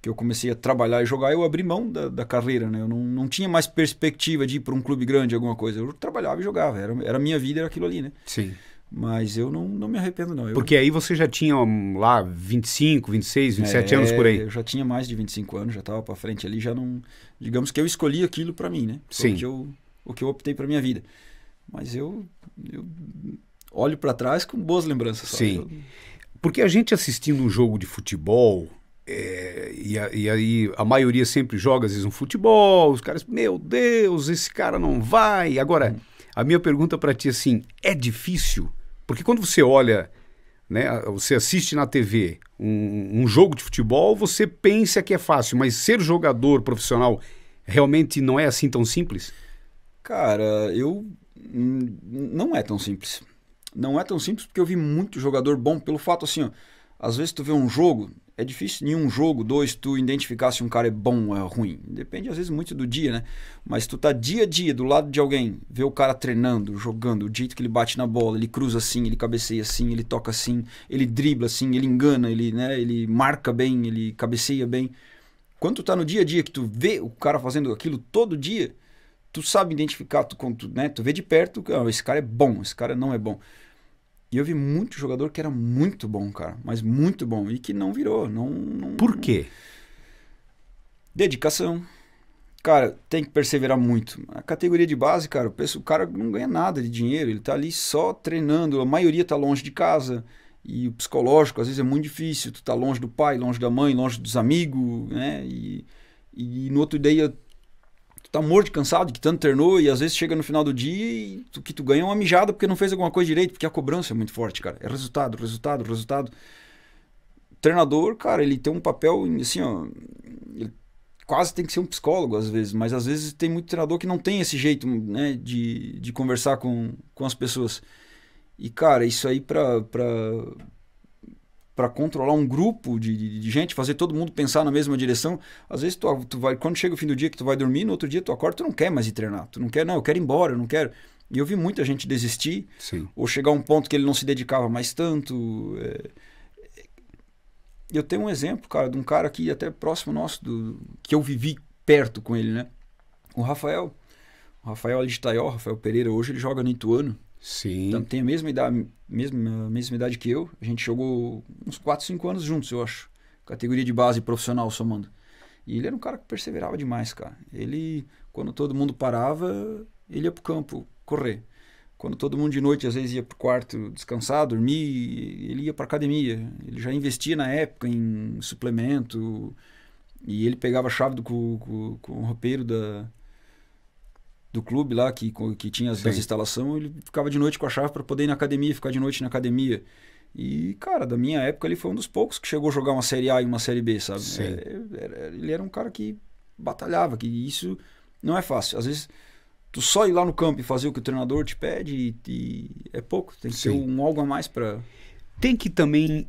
que eu comecei a trabalhar e jogar, eu abri mão da carreira, né? Eu não tinha mais perspectiva de ir para um clube grande, alguma coisa. Eu trabalhava e jogava, era a minha vida, era aquilo ali, né? Sim. Mas eu não me arrependo, não. Porque aí você já tinha lá 25, 26, 27 anos por aí. Eu já tinha mais de 25 anos, já estava para frente ali, já não... Digamos que eu escolhi aquilo para mim, né? Sim. O que eu optei para minha vida. Mas eu olho para trás com boas lembranças. Sim. Porque a gente assistindo um jogo de futebol, e aí a maioria sempre joga às vezes um futebol, os caras, meu Deus, esse cara não vai. Agora, a minha pergunta para ti assim, é difícil? Porque quando você olha, né, você assiste na TV um jogo de futebol, você pensa que é fácil, mas ser jogador profissional realmente não é assim tão simples? Cara, não é tão simples. Não é tão simples porque eu vi muito jogador bom pelo fato assim, ó, às vezes tu vê um jogo, é difícil em um jogo, 2, tu identificar se um cara é bom ou é ruim. Depende às vezes muito do dia, né? Mas tu tá dia a dia do lado de alguém, vê o cara treinando, jogando, o jeito que ele bate na bola, ele cruza assim, ele cabeceia assim, ele toca assim, ele dribla assim, ele engana, ele marca bem, ele cabeceia bem. Quando tu tá no dia a dia que tu vê o cara fazendo aquilo todo dia, tu sabe identificar, tu vê de perto, esse cara é bom, esse cara não é bom. E eu vi muito jogador que era muito bom, cara, mas muito bom, e que não virou. Por quê? Dedicação. Cara, tem que perseverar muito. A categoria de base, cara, o cara não ganha nada de dinheiro, ele tá ali só treinando, a maioria tá longe de casa, e o psicológico às vezes é muito difícil, tu tá longe do pai, longe da mãe, longe dos amigos, né, e no outro dia tu tá morto de cansado, que tanto treinou, e às vezes chega no final do dia e o que tu ganha é uma mijada porque não fez alguma coisa direito, porque a cobrança é muito forte, cara. É resultado. treinador, cara, ele tem um papel, assim, ó, ele quase tem que ser um psicólogo às vezes, mas às vezes tem muito treinador que não tem esse jeito, né, de conversar com as pessoas. E, cara, isso aí para controlar um grupo de gente, fazer todo mundo pensar na mesma direção, às vezes tu vai, quando chega o fim do dia que tu vai dormir, no outro dia tu acorda, tu não quer mais ir treinar, tu não quer, não, eu quero ir embora, eu não quero. E eu vi muita gente desistir, Sim. ou chegar a um ponto que ele não se dedicava mais tanto. Eu tenho um exemplo, cara, de um cara aqui até próximo nosso, que eu vivi perto com ele, né? O Rafael ali de Taió, Rafael Pereira, hoje ele joga no Ituano. Sim. Então, tem a mesma idade que eu. A gente jogou uns 4, 5 anos juntos, eu acho. Categoria de base profissional somando. E ele era um cara que perseverava demais, cara. Ele, quando todo mundo parava, ele ia pro campo correr. Quando todo mundo de noite, às vezes, ia pro quarto descansar, dormir, ele ia pra academia. Ele já investia na época em suplemento. E ele pegava a chave com o roupeiro do clube lá, que tinha das instalações, ele ficava de noite com a chave para poder ir na academia, ficar de noite na academia. E, cara, da minha época ele foi um dos poucos que chegou a jogar uma Série A e uma Série B, sabe? Ele era um cara que batalhava, que isso não é fácil. Às vezes, tu só ir lá no campo e fazer o que o treinador te pede e é pouco, tem que ter algo a mais para... Tem que também,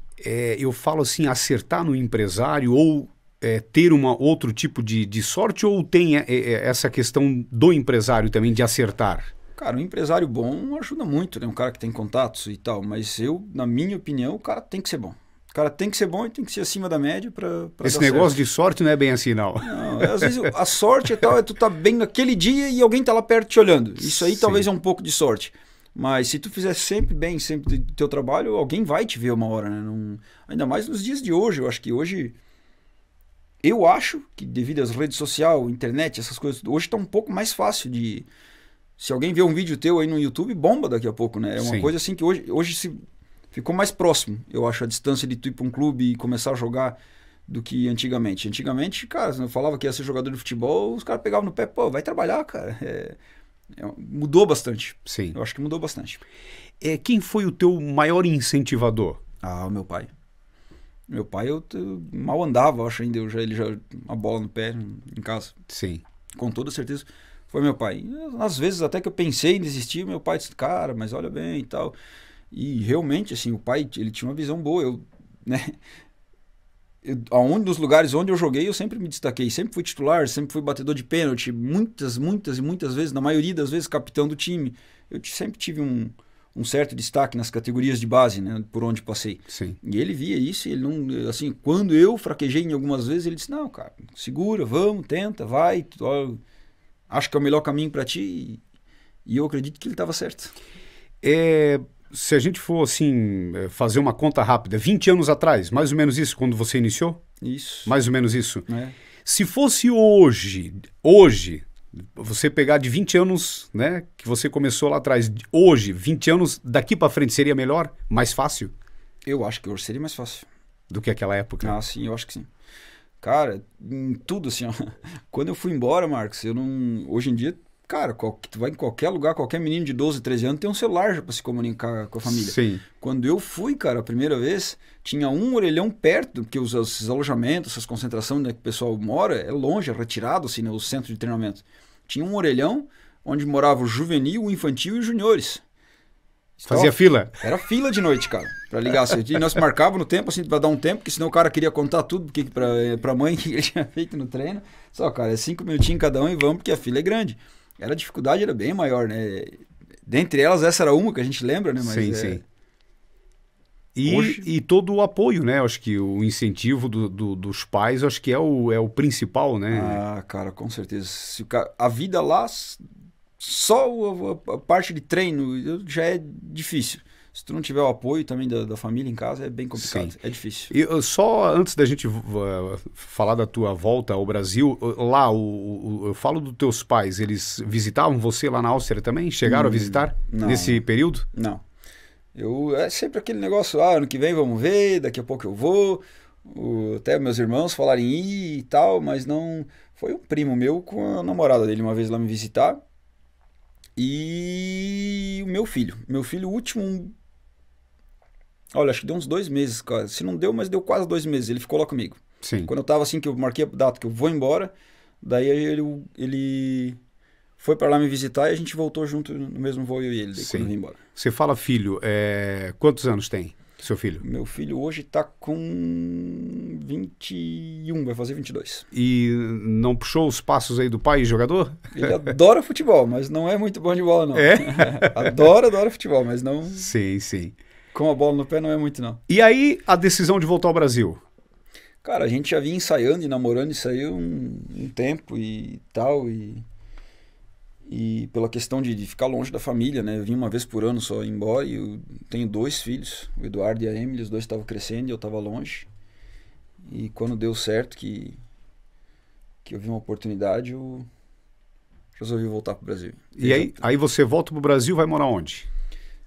eu falo assim, acertar no empresário ou... ter outro tipo de sorte, ou tem essa questão do empresário também de acertar? Cara, um empresário bom ajuda muito, né? Um cara que tem contatos e tal, mas na minha opinião, o cara tem que ser bom. O cara tem que ser bom e tem que ser acima da média para esse negócio de sorte não é bem assim, não. Não, às vezes a sorte é tu tá bem naquele dia e alguém tá lá perto te olhando. Isso aí talvez é um pouco de sorte. Mas se tu fizer sempre bem, sempre do teu trabalho, alguém vai te ver uma hora, né? Ainda mais nos dias de hoje. Eu acho que hoje... Eu acho que devido às redes sociais, internet, essas coisas, hoje está um pouco mais fácil de... Se alguém vê um vídeo teu aí no YouTube, bomba daqui a pouco, né? É uma coisa assim que hoje ficou mais próximo, eu acho, a distância de tu ir para um clube e começar a jogar do que antigamente. Antigamente, cara, eu falava que ia ser jogador de futebol, os caras pegavam no pé, pô, vai trabalhar, cara. Mudou bastante. Sim. Eu acho que mudou bastante. Quem foi o teu maior incentivador? Ah, o meu pai. Meu pai, eu mal andava, acho ainda, ele já uma bola no pé em casa. Sim. Com toda certeza foi meu pai. Às vezes até que eu pensei em desistir, meu pai disse, cara, mas olha bem e tal. E realmente, assim, o pai, ele tinha uma visão boa. Nos lugares onde eu joguei, eu sempre me destaquei. Sempre fui titular, sempre fui batedor de pênalti. Muitas e muitas vezes, na maioria das vezes, capitão do time. Eu sempre tive um certo destaque nas categorias de base, né, por onde passei. Sim. E ele via isso, ele não, assim, quando eu fraquejei em algumas vezes, ele disse, não, cara, segura, vamos, tenta, vai, acho que é o melhor caminho para ti, e eu acredito que ele estava certo. Se a gente for, assim, fazer uma conta rápida, 20 anos atrás, mais ou menos isso, quando você iniciou? Isso. Mais ou menos isso. É. Se fosse hoje, você pegar de 20 anos, né, que você começou lá atrás, hoje, 20 anos, daqui para frente seria melhor, mais fácil? Eu acho que hoje seria mais fácil. Do que aquela época? Ah, sim, eu acho que sim. Cara, em tudo assim, ó. Quando eu fui embora, Marcos, eu não... Hoje em dia, cara, tu vai em qualquer lugar, qualquer menino de 12, 13 anos tem um celular já pra se comunicar com a família. Sim. Quando eu fui, cara, a primeira vez, tinha um orelhão perto, porque esses alojamentos, essas concentrações, né, que o pessoal mora, é longe, é retirado, assim, né, o centro de treinamento. Tinha um orelhão onde morava o juvenil, o infantil e os juniores. Fazia fila? Era fila de noite, cara, pra ligar. E nós marcávamos no tempo, assim, pra dar um tempo, porque senão o cara queria contar tudo pra mãe que ele tinha feito no treino. Só, cara, é 5 minutinhos cada um e vamos, porque a fila é grande. A dificuldade era bem maior, né? Dentre elas, essa era uma que a gente lembra, né? Mas sim. E todo o apoio, né? Acho que o incentivo dos pais, acho que é o principal, né? Ah, cara, com certeza. A vida lá, só a parte de treino já é difícil. Se tu não tiver o apoio também da família em casa, é bem complicado. Sim. É difícil. E só antes da gente falar da tua volta ao Brasil, lá, eu falo dos teus pais, eles visitavam você lá na Áustria também? Chegaram a visitar nesse período? Não. É sempre aquele negócio, ano que vem vamos ver, daqui a pouco eu vou. Até meus irmãos falarem ir e tal, mas não... Foi um primo meu com a namorada dele uma vez lá me visitar. E o meu filho. Meu filho, o último... Olha, acho que deu uns 2 meses, quase. Se não deu, mas deu quase 2 meses. Ele ficou lá comigo. Sim. Quando eu tava assim, que eu marquei a data que eu vou embora, daí ele foi pra lá me visitar e a gente voltou junto no mesmo voo, eu e ele, daí quando eu vim embora. Você fala filho, quantos anos tem seu filho? Meu filho hoje tá com 21, vai fazer 22. E não puxou os passos aí do pai, jogador? Ele adora futebol, mas não é muito bom de bola, não. Adora futebol, mas não... Sim, sim. Com a bola no pé não é muito, não. E aí, a decisão de voltar ao Brasil? Cara, a gente já vinha ensaiando e namorando isso aí um tempo e tal, e pela questão de ficar longe da família, né? Eu vim uma vez por ano só embora e eu tenho 2 filhos, o Eduardo e a Emily, os 2 estavam crescendo e eu estava longe. E quando deu certo que eu vi uma oportunidade, eu resolvi voltar pro Brasil. E aí você volta pro Brasil, vai morar onde?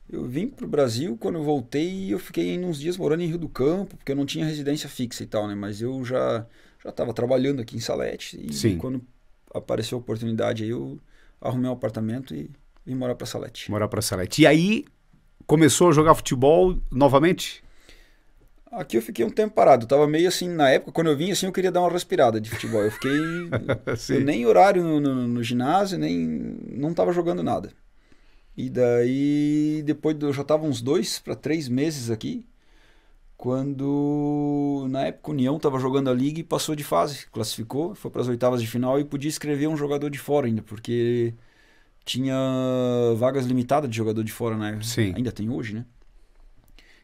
Eu vim pro Brasil, quando eu voltei, eu fiquei uns dias morando em Rio do Campo, porque eu não tinha residência fixa e tal, né? Mas eu já estava trabalhando aqui em Salete e quando apareceu a oportunidade aí, eu arrumei um apartamento e vim morar pra Salete. Morar pra Salete. E aí, começou a jogar futebol novamente? Aqui eu fiquei um tempo parado, eu tava meio assim, na época, quando eu vim, assim, eu queria dar uma respirada de futebol. Eu fiquei, eu nem horário no ginásio, nem, não tava jogando nada. E daí, depois eu já tava uns 2 para 3 meses aqui, quando, na época, o União tava jogando a Liga e passou de fase, classificou, foi para as oitavas de final e podia escrever um jogador de fora ainda, porque tinha vagas limitadas de jogador de fora, né? Sim. Ainda tem hoje, né?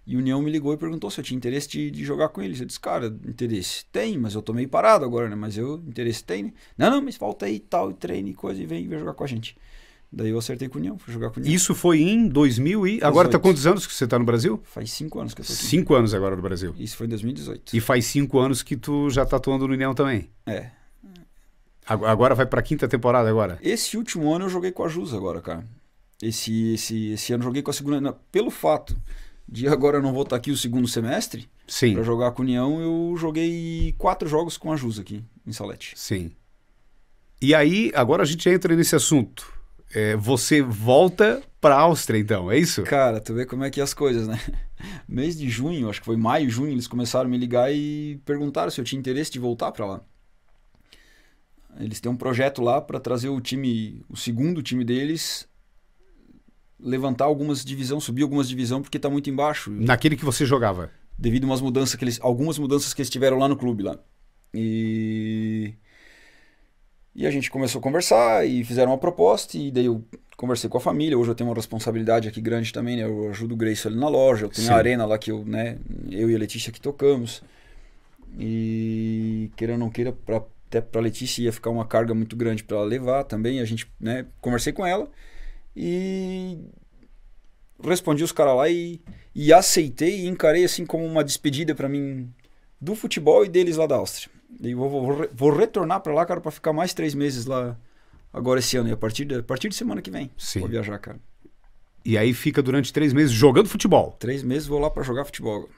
E o União me ligou e perguntou se eu tinha interesse de jogar com eles. Eu disse, cara, interesse tem, mas eu tô meio parado agora, né? Mas interesse tem, né? Não, mas falta aí tal, e treine e coisa, e vem jogar com a gente. Daí eu acertei com o União, fui jogar com o União. Isso foi em 2000 e... Agora tá quantos anos que você tá no Brasil? Faz 5 anos que eu tô aqui. 5 anos agora no Brasil. Isso foi em 2018. E faz 5 anos que tu já tá atuando no União também. É. Agora vai pra 5ª temporada agora? Esse último ano eu joguei com a Jus agora, cara. Esse ano eu joguei com a segunda... Pelo fato de agora eu não vou estar aqui o segundo semestre, Sim. Pra jogar com a União, eu joguei 4 jogos com a Jus aqui, em Salete. Sim. E aí, agora a gente entra nesse assunto. Você volta pra Áustria, então, é isso? Cara, tu vê como é que é as coisas, né? Mês de junho, acho que foi maio, junho, eles começaram a me ligar e perguntaram se eu tinha interesse de voltar pra lá. Eles têm um projeto lá pra trazer o time, o segundo time deles, levantar algumas divisões, subir algumas divisões, porque tá muito embaixo. Naquele que você jogava? Devido a algumas mudanças que eles tiveram lá no clube lá. E a gente começou a conversar e fizeram uma proposta, e daí eu conversei com a família. Hoje eu tenho uma responsabilidade aqui grande também, né? Eu ajudo o Grace ali na loja, eu tenho a arena lá que eu e a Letícia que tocamos. E queira ou não queira, até pra Letícia ia ficar uma carga muito grande para ela levar também. A gente, conversei com ela e respondi os caras lá e aceitei e encarei assim como uma despedida para mim do futebol e deles lá da Áustria. E vou retornar para lá, cara, para ficar mais 3 meses lá agora esse ano, e a partir de semana que vem. Sim. Vou viajar, cara. E aí fica durante 3 meses jogando futebol? 3 meses vou lá para jogar futebol.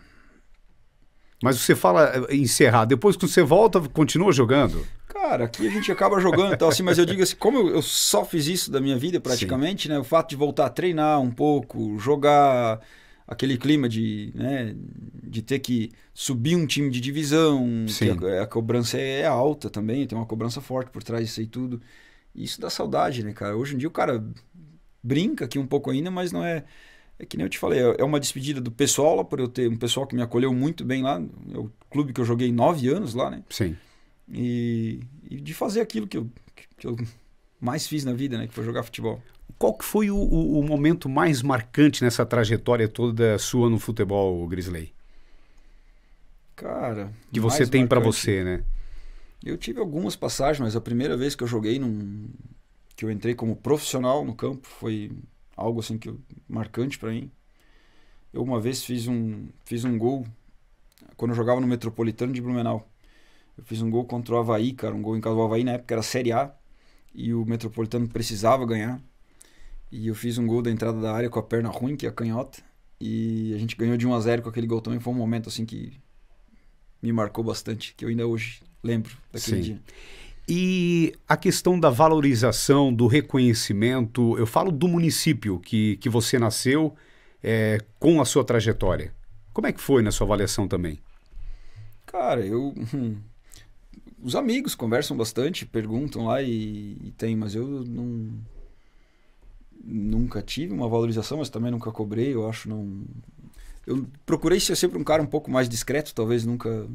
Mas você fala encerrar, depois que você volta, continua jogando? Cara, aqui a gente acaba jogando e tal, assim, mas eu digo assim, como eu só fiz isso da minha vida praticamente, né? O fato de voltar a treinar um pouco, jogar aquele clima de ter que subir um time de divisão, que a cobrança é alta também, tem uma cobrança forte por trás disso aí tudo. E isso dá saudade, né, cara? Hoje em dia o cara brinca aqui um pouco ainda, mas não é... É que nem eu te falei, é uma despedida do pessoal lá, por eu ter um pessoal que me acolheu muito bem lá, é o clube que eu joguei 9 anos lá, né? Sim. E de fazer aquilo que eu mais fiz na vida, né? Que foi jogar futebol. Qual que foi o momento mais marcante nessa trajetória toda sua no futebol, Grisley? Cara... Que você tem para você, né? Eu tive algumas passagens, mas a primeira vez que eu joguei, que eu entrei como profissional no campo, foi algo assim marcante para mim. Eu uma vez fiz um gol, quando eu jogava no Metropolitano de Blumenau. Eu fiz um gol contra o Avaí, cara, um gol em casa do Avaí, na época era Série A, e o Metropolitano precisava ganhar. E eu fiz um gol da entrada da área com a perna ruim, que é a canhota, e a gente ganhou de 1-0 com aquele gol também. Foi um momento assim que me marcou bastante, que eu ainda hoje lembro daquele dia. E a questão da valorização, do reconhecimento, eu falo do município que você nasceu com a sua trajetória. Como é que foi na sua avaliação também? Cara, os amigos conversam bastante, perguntam lá e tem, mas eu nunca tive uma valorização, mas também nunca cobrei, eu acho, não... Eu procurei ser sempre um cara um pouco mais discreto, talvez nunca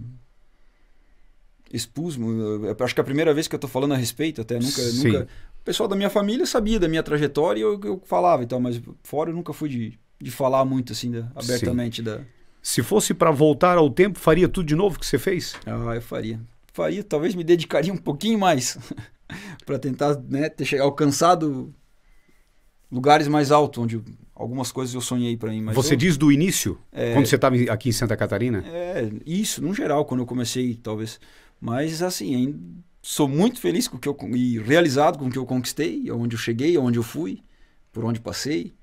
expus. Eu acho que é a primeira vez que eu tô falando a respeito, até nunca... O pessoal da minha família sabia da minha trajetória e eu falava e tal, mas fora eu nunca fui de falar muito assim, abertamente da... Se fosse para voltar ao tempo, faria tudo de novo que você fez? Ah, eu faria. Talvez me dedicaria um pouquinho mais para tentar, né, ter alcançado lugares mais altos, onde algumas coisas eu sonhei para ir. Mas você diz do início? Quando você estava aqui em Santa Catarina? Isso, no geral, quando eu comecei, talvez. Mas, assim, sou muito feliz com o que e realizado com o que eu conquistei, onde eu cheguei, onde eu fui, por onde passei.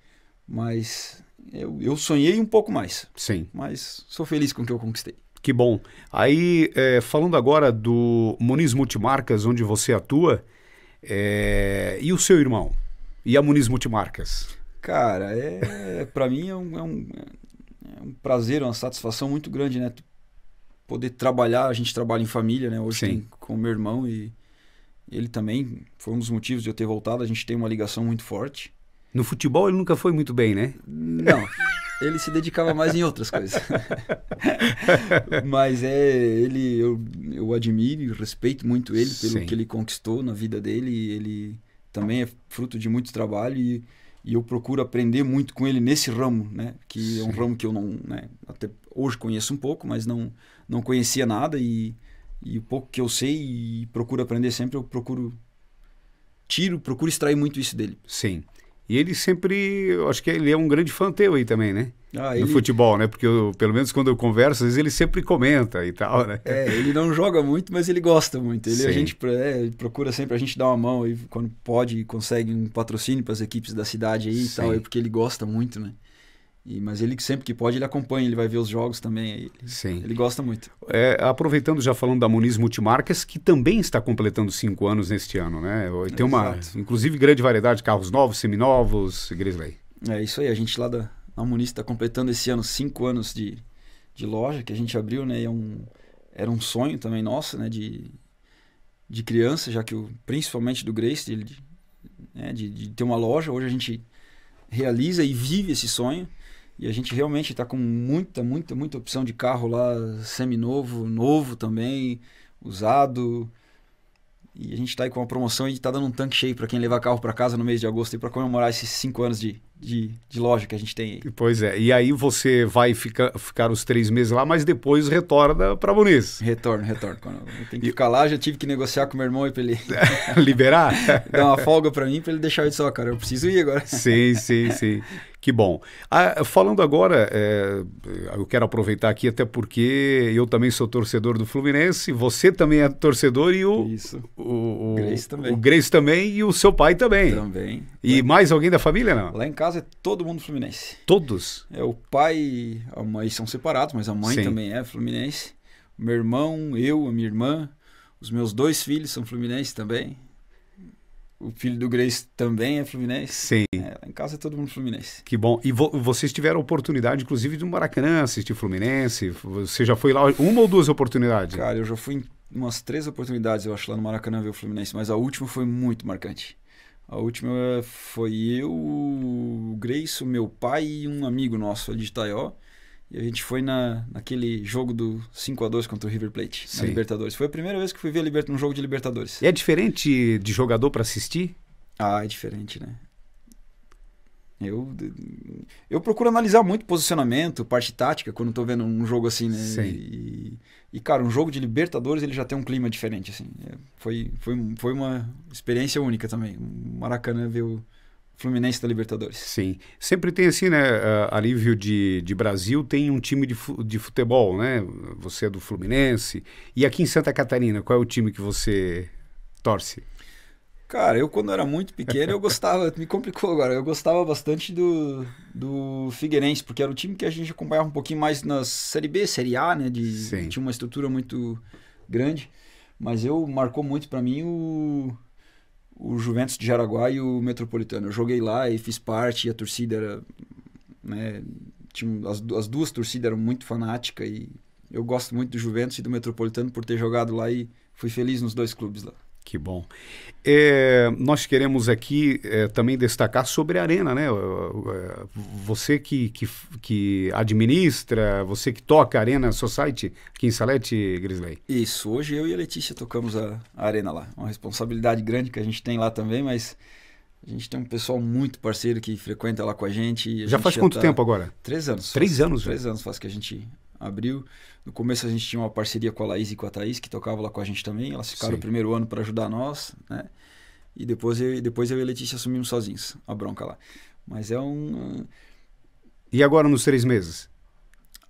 Mas eu sonhei um pouco mais. Sim. Mas sou feliz com o que eu conquistei. Que bom. Aí, falando agora do Muniz Multimarcas, onde você atua, e o seu irmão? E a Muniz Multimarcas? Cara, para mim é um prazer, uma satisfação muito grande, né? Poder trabalhar, a gente trabalha em família, né? Hoje tem com o meu irmão e ele também foi um dos motivos de eu ter voltado, a gente tem uma ligação muito forte. No futebol ele nunca foi muito bem, né? Não, ele se dedicava mais em outras coisas. Mas eu admiro e respeito muito ele pelo que ele conquistou na vida dele. Ele também é fruto de muito trabalho e eu procuro aprender muito com ele nesse ramo, né? Que é um ramo que eu não, né? Até hoje conheço um pouco, mas não conhecia nada e o pouco que eu sei e procuro aprender sempre, eu procuro extrair muito isso dele. Sim. E ele sempre, eu acho que ele é um grande fã teu aí também, né? No futebol, né? Porque pelo menos quando eu converso, às vezes ele sempre comenta e tal, né? Ele não joga muito, mas ele gosta muito. A gente procura sempre, a gente dá uma mão aí quando pode e consegue um patrocínio para as equipes da cidade aí e tal, porque ele gosta muito, né? Mas ele sempre que pode, ele acompanha, ele vai ver os jogos também. Ele gosta muito. Aproveitando, já falando da Muniz Multimarcas, que também está completando 5 anos neste ano, né? Tem uma, inclusive, grande variedade de carros novos, seminovos, Grisley. É isso aí, a gente lá da Muniz está completando esse ano 5 anos de loja que a gente abriu, né? Era um sonho também nosso, né? De criança, já que principalmente do Grace, de ter uma loja. Hoje a gente realiza e vive esse sonho. E a gente realmente está com muita opção de carro lá, seminovo, novo também, usado. E a gente está aí com uma promoção e está dando um tanque cheio para quem levar carro para casa no mês de agosto para comemorar esses 5 anos de loja que a gente tem aí. Pois é, e aí você vai ficar os 3 meses lá, mas depois retorna para Muniz. Retorno. Quando eu tenho que ficar lá, já tive que negociar com meu irmão para ele liberar? Dar uma folga para mim, para ele deixar eu só, cara, eu preciso ir agora. Sim. Que bom. Falando agora, eu quero aproveitar aqui até porque eu também sou torcedor do Fluminense, você também é torcedor e o Grace também. O Grace também e o seu pai também. Também. E mais alguém da família, não? Lá em casa é todo mundo fluminense. Todos? O pai e a mãe são separados, mas a mãe também é fluminense. O meu irmão, a minha irmã, os meus 2 filhos são fluminenses também. O filho do Grace também é fluminense. Sim. Lá em casa é todo mundo fluminense. Que bom. E vocês tiveram a oportunidade, inclusive, de no Maracanã assistir Fluminense? Você já foi lá 1 ou 2 oportunidades? Cara, eu já fui em umas 3 oportunidades, eu acho, lá no Maracanã ver o Fluminense. Mas a última foi muito marcante. A última foi eu, o Grace, o meu pai e um amigo nosso ali de Itaió. E a gente foi naquele jogo do 5-2 contra o River Plate, na Libertadores. Foi a primeira vez que fui ver um jogo de Libertadores. É diferente de jogador para assistir? É diferente, né? Eu procuro analisar muito posicionamento, parte tática, quando estou vendo um jogo assim, né? Sim. E, cara, um jogo de Libertadores, ele já tem um clima diferente, assim. Foi uma experiência única também. O Maracanã ver o Fluminense da Libertadores. Sim. Sempre tem assim, né? A nível de Brasil tem um time de futebol, né? Você é do Fluminense. E aqui em Santa Catarina, qual é o time que você torce? Cara, eu quando era muito pequeno, eu gostava, me complicou agora, eu gostava bastante do Figueirense, porque era o time que a gente acompanhava um pouquinho mais na Série B, Série A, né? Tinha uma estrutura muito grande, mas marcou muito pra mim o Juventus de Jaraguá e o Metropolitano. Eu joguei lá e fiz parte, e a torcida era, né, as duas torcidas eram muito fanáticas e eu gosto muito do Juventus e do Metropolitano por ter jogado lá e fui feliz nos 2 clubes lá. Que bom. Nós queremos aqui também destacar sobre a Arena, né? Você que administra, você que toca a Arena Society aqui em Salete, Grisley. Isso, hoje eu e a Letícia tocamos a Arena lá. Uma responsabilidade grande que a gente tem lá também, mas a gente tem um pessoal muito parceiro que frequenta lá com a gente. Já faz quanto tempo agora? 3 anos. 3 anos? 3 anos faz que a gente abriu. No começo a gente tinha uma parceria com a Laís e com a Thaís, que tocavam lá com a gente também. Elas ficaram o primeiro ano para ajudar nós, né? E depois eu e a Letícia assumimos sozinhos a bronca lá. Mas E agora nos 3 meses?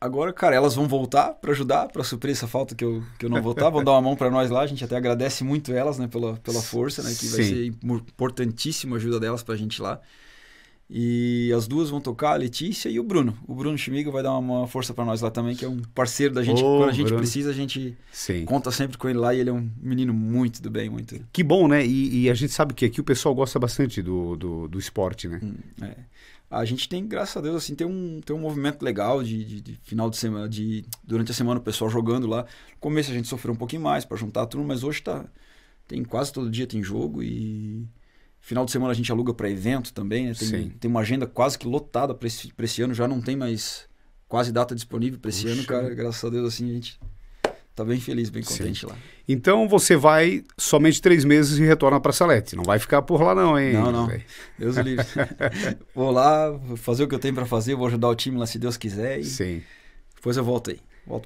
Agora, cara, elas vão voltar para ajudar, para suprir essa falta que eu não vou estar. Vão dar uma mão para nós lá. A gente até agradece muito elas, né, pela força, né? Que vai ser importantíssima a ajuda delas pra gente lá. E as duas vão tocar, a Letícia e o Bruno. O Bruno Schmiga vai dar uma força para nós lá também, que é um parceiro da gente. Quando a gente precisa, a gente conta sempre com ele lá. E ele é um menino muito do bem, muito. Que bom, né? E a gente sabe que aqui o pessoal gosta bastante do esporte, né? A gente tem, graças a Deus, assim, tem um movimento legal de final de semana, durante a semana o pessoal jogando lá. No começo a gente sofreu um pouquinho mais para juntar a turma, mas hoje tem quase todo dia tem jogo e... Final de semana a gente aluga para evento também, né? Tem uma agenda quase que lotada para esse ano, já não tem mais quase data disponível para esse ano, cara. Graças a Deus, assim, a gente tá bem feliz, bem contente lá. Então você vai somente 3 meses e retorna para Salete, não vai ficar por lá não, hein? Não. Deus o livre. Vou lá fazer o que eu tenho para fazer, vou ajudar o time lá se Deus quiser e depois eu volto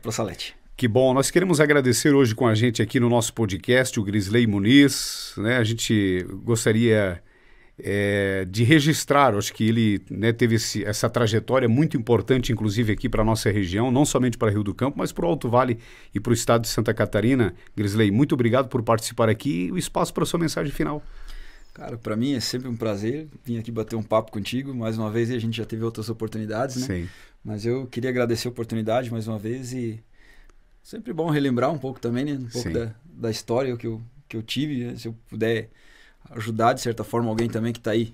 para Salete. Que bom, nós queremos agradecer hoje com a gente aqui no nosso podcast o Grisley Muniz, né? A gente gostaria de registrar, acho que ele, né, teve essa trajetória muito importante, inclusive aqui para a nossa região, não somente para Rio do Campo, mas para o Alto Vale e para o estado de Santa Catarina. Grisley, muito obrigado por participar aqui e o espaço para a sua mensagem final. Cara, para mim é sempre um prazer vir aqui bater um papo contigo, mais uma vez, e a gente já teve outras oportunidades, né? Sim. Mas eu queria agradecer a oportunidade mais uma vez e... Sempre bom relembrar um pouco também, né? Um pouco da história que eu tive, né? Se eu puder ajudar, de certa forma, alguém também que está aí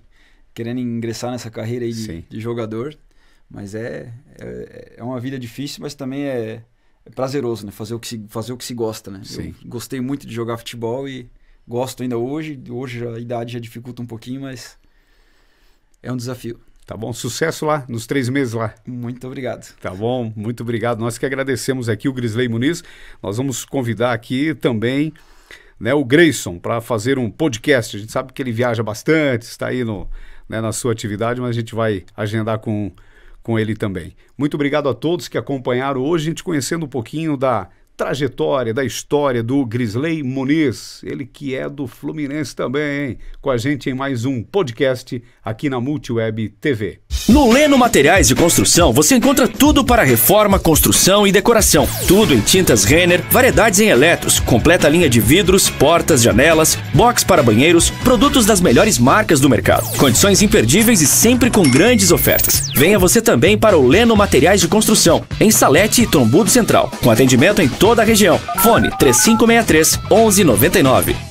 querendo ingressar nessa carreira aí de jogador. Mas é uma vida difícil, mas também é prazeroso, né? Fazer o que se gosta, né? Eu gostei muito de jogar futebol e gosto ainda hoje. Hoje a idade já dificulta um pouquinho, mas é um desafio. Tá bom, sucesso lá, nos 3 meses lá. Muito obrigado. Tá bom, muito obrigado. Nós que agradecemos aqui o Grisley Muniz. Nós vamos convidar aqui também, né, o Grayson para fazer um podcast. A gente sabe que ele viaja bastante, está aí na sua atividade, mas a gente vai agendar com ele também. Muito obrigado a todos que acompanharam hoje, a gente conhecendo um pouquinho da trajetória, da história do Grisley Muniz, ele que é do Fluminense também, hein? Com a gente em mais um podcast aqui na Multiweb TV. No Leno Materiais de Construção, você encontra tudo para reforma, construção e decoração. Tudo em tintas Renner, variedades em eletros, completa linha de vidros, portas, janelas, box para banheiros, produtos das melhores marcas do mercado. Condições imperdíveis e sempre com grandes ofertas. Venha você também para o Leno Materiais de Construção, em Salete e Trombudo Central, com atendimento em toda a região. Fone 3563 1199.